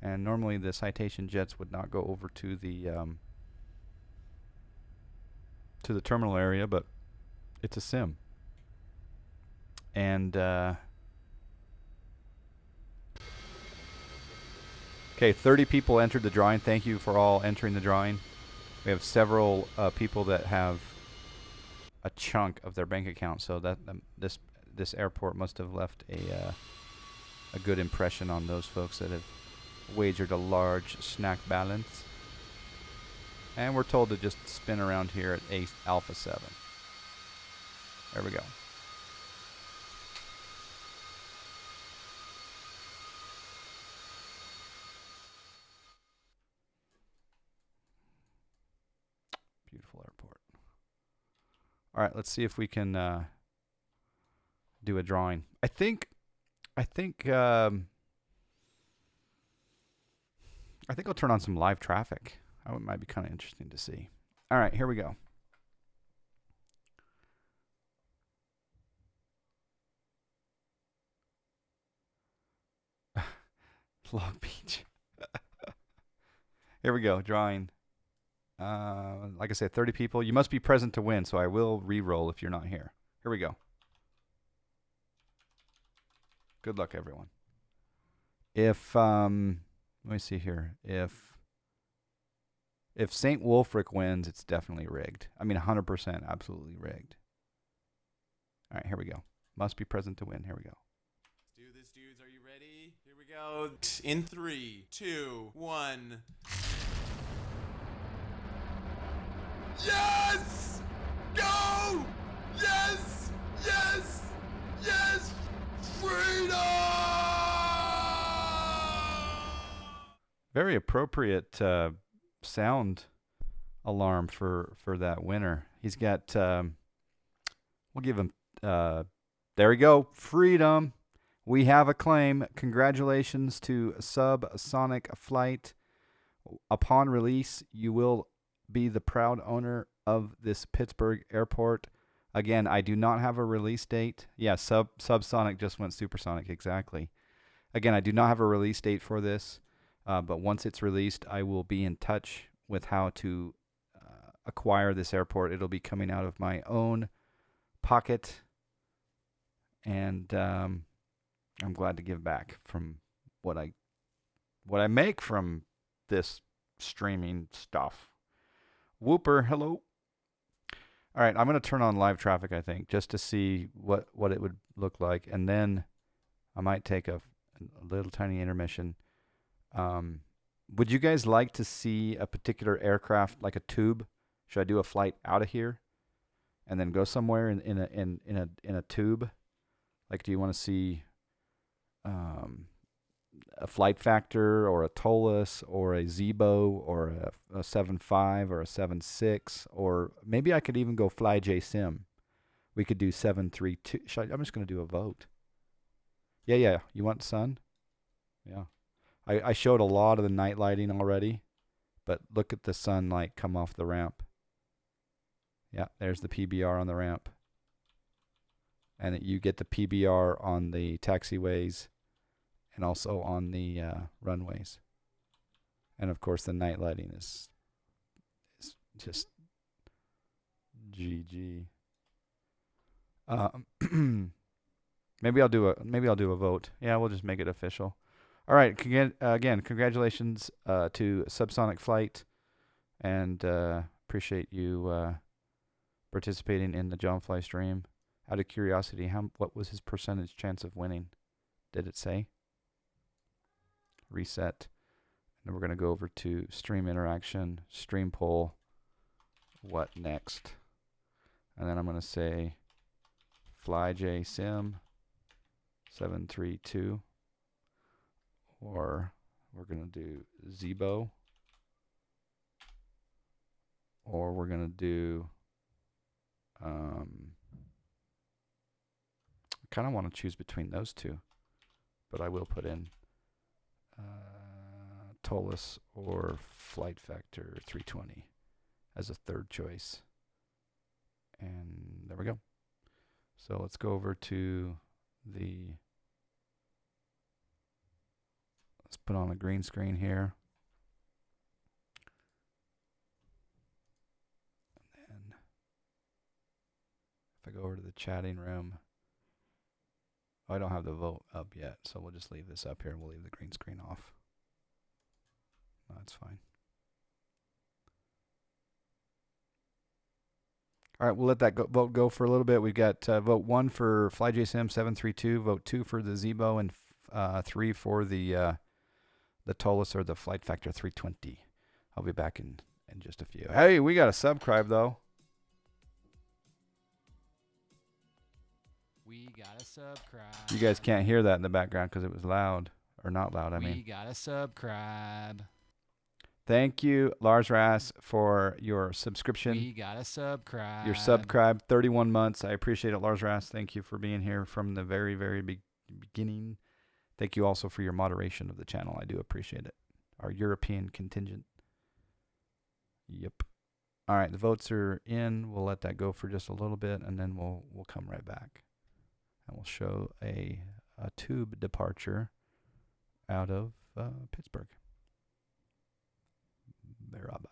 And normally the Citation jets would not go over to the terminal area, but it's a sim. And okay, 30 people entered the drawing. Thank you for all entering the drawing. We have several people that have a chunk of their bank account, so that this airport must have left a good impression on those folks that have wagered a large snack balance. And we're told to just spin around here at Alpha 7. There we go. Beautiful airport. All right, let's see if we can do a drawing. I think I'll turn on some live traffic. That might be kind of interesting to see. All right, here we go. Long Beach. Here we go, drawing. Like I said, 30 people. You must be present to win, so I will re-roll if you're not here. Here we go. Good luck, everyone. If, let me see here. If St. Wolfric wins, it's definitely rigged. I mean, 100% absolutely rigged. All right, here we go. Must be present to win. Here we go. Let's do this, dudes. Are you ready? Here we go. In 3, 2, 1. Yes! Go! Yes! Yes! Yes! Freedom! Very appropriate sound alarm for that winner. He's got, we'll give him There we go. Freedom. We have a claim. Congratulations to Subsonic Flight. Upon release, you will be the proud owner of this Pittsburgh airport. Again, I do not have a release date. Yeah, Subsonic just went supersonic. Exactly. Again, I do not have a release date for this, but once it's released, I will be in touch with how to acquire this airport. It'll be coming out of my own pocket, and I'm glad to give back from what I make from this streaming stuff. Whooper, hello. All right, I'm going to turn on live traffic, I think, just to see what it would look like, and then I might take a little tiny intermission. Would you guys like to see a particular aircraft, like a tube? Should I do a flight out of here and then go somewhere in a tube? Like, do you want to see a Flight Factor or a Tolus or a Zebo or a 7.5 or a 7.6, or maybe I could even go Fly J Sim. We could do 732. I'm just going to do a vote. Yeah. You want sun? Yeah. I showed a lot of the night lighting already, but look at the sunlight come off the ramp. Yeah, there's the PBR on the ramp. And you get the PBR on the taxiways and also on the runways. And of course, the night lighting is just GG. Maybe I'll do a vote. Yeah, we'll just make it official. All right. Again, congratulations to Subsonic Flight, and appreciate you participating in the John Fly stream. Out of curiosity, what was his percentage chance of winning? Did it say? Reset. And then we're going to go over to stream interaction, stream poll, what next? And then I'm going to say Fly J Sim 732, or we're going to do Zebo, or we're going to do I kind of want to choose between those two, but I will put in Tolus or Flight Factor 320 as a third choice. And there we go. So let's go over to let's put on a green screen here. And then if I go over to the chatting room, I don't have the vote up yet, so we'll just leave this up here and we'll leave the green screen off. No, that's fine. All right, we'll let that vote go for a little bit. We've got vote 1 for FlyJSim 732, vote 2 for the Zebo, and 3 for the Tolus or the Flight Factor 320. I'll be back in just a few. Hey, we got a subscribe though. We got a subscribe. You guys can't hear that in the background because it was loud, or not loud. We got a subscribe. Thank you, Lars Rass, for your subscription. We got a subscribe. Your subscribe, 31 months. I appreciate it, Lars Rass. Thank you for being here from the very, very beginning. Thank you also for your moderation of the channel. I do appreciate it. Our European contingent. Yep. All right, the votes are in. We'll let that go for just a little bit, and then we'll come right back. And we'll show a tube departure out of Pittsburgh. Beraba.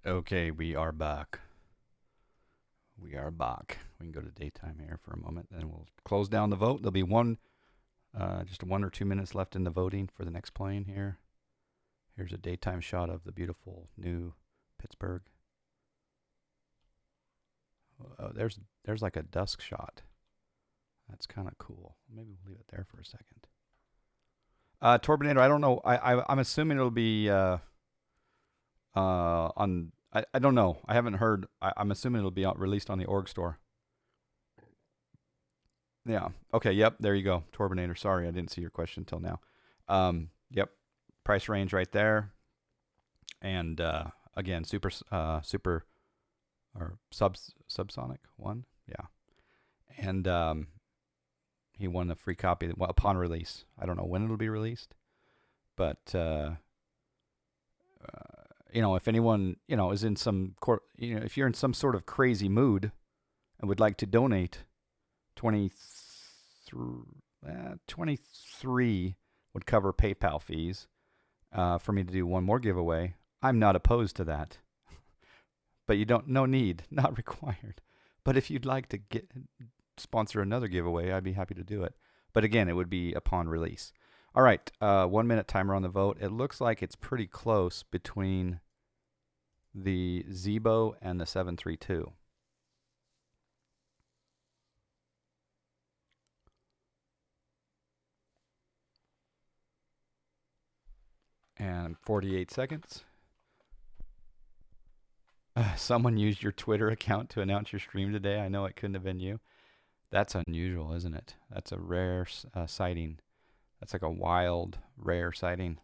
Okay, we are back. We are back. We can go to daytime here for a moment, then we'll close down the vote. There'll be just 1 or 2 minutes left in the voting for the next plane here. Here's a daytime shot of the beautiful new Pittsburgh. Oh, there's like a dusk shot. That's kind of cool. Maybe we'll leave it there for a second. Torbinator, I don't know. I'm assuming it'll be on. I don't know. I haven't heard. I'm assuming it'll be released on the org store. Yeah. Okay. Yep. There you go. Torbinator. Sorry, I didn't see your question until now. Yep. Price range right there. And again, super or subsonic one. Yeah. And he won a free copy upon release. I don't know when it'll be released, but if anyone is in some if you're in some sort of crazy mood and would like to donate, 23 would cover PayPal fees for me to do one more giveaway. I'm not opposed to that, but no need, not required. But if you'd like to sponsor another giveaway, I'd be happy to do it. But again, it would be upon release. All right, 1 minute timer on the vote. It looks like it's pretty close between the Zebo and the 732. And 48 seconds. Someone used your Twitter account to announce your stream today. I know it couldn't have been you. That's unusual, isn't it? That's a rare sighting. That's like a wild, rare sighting.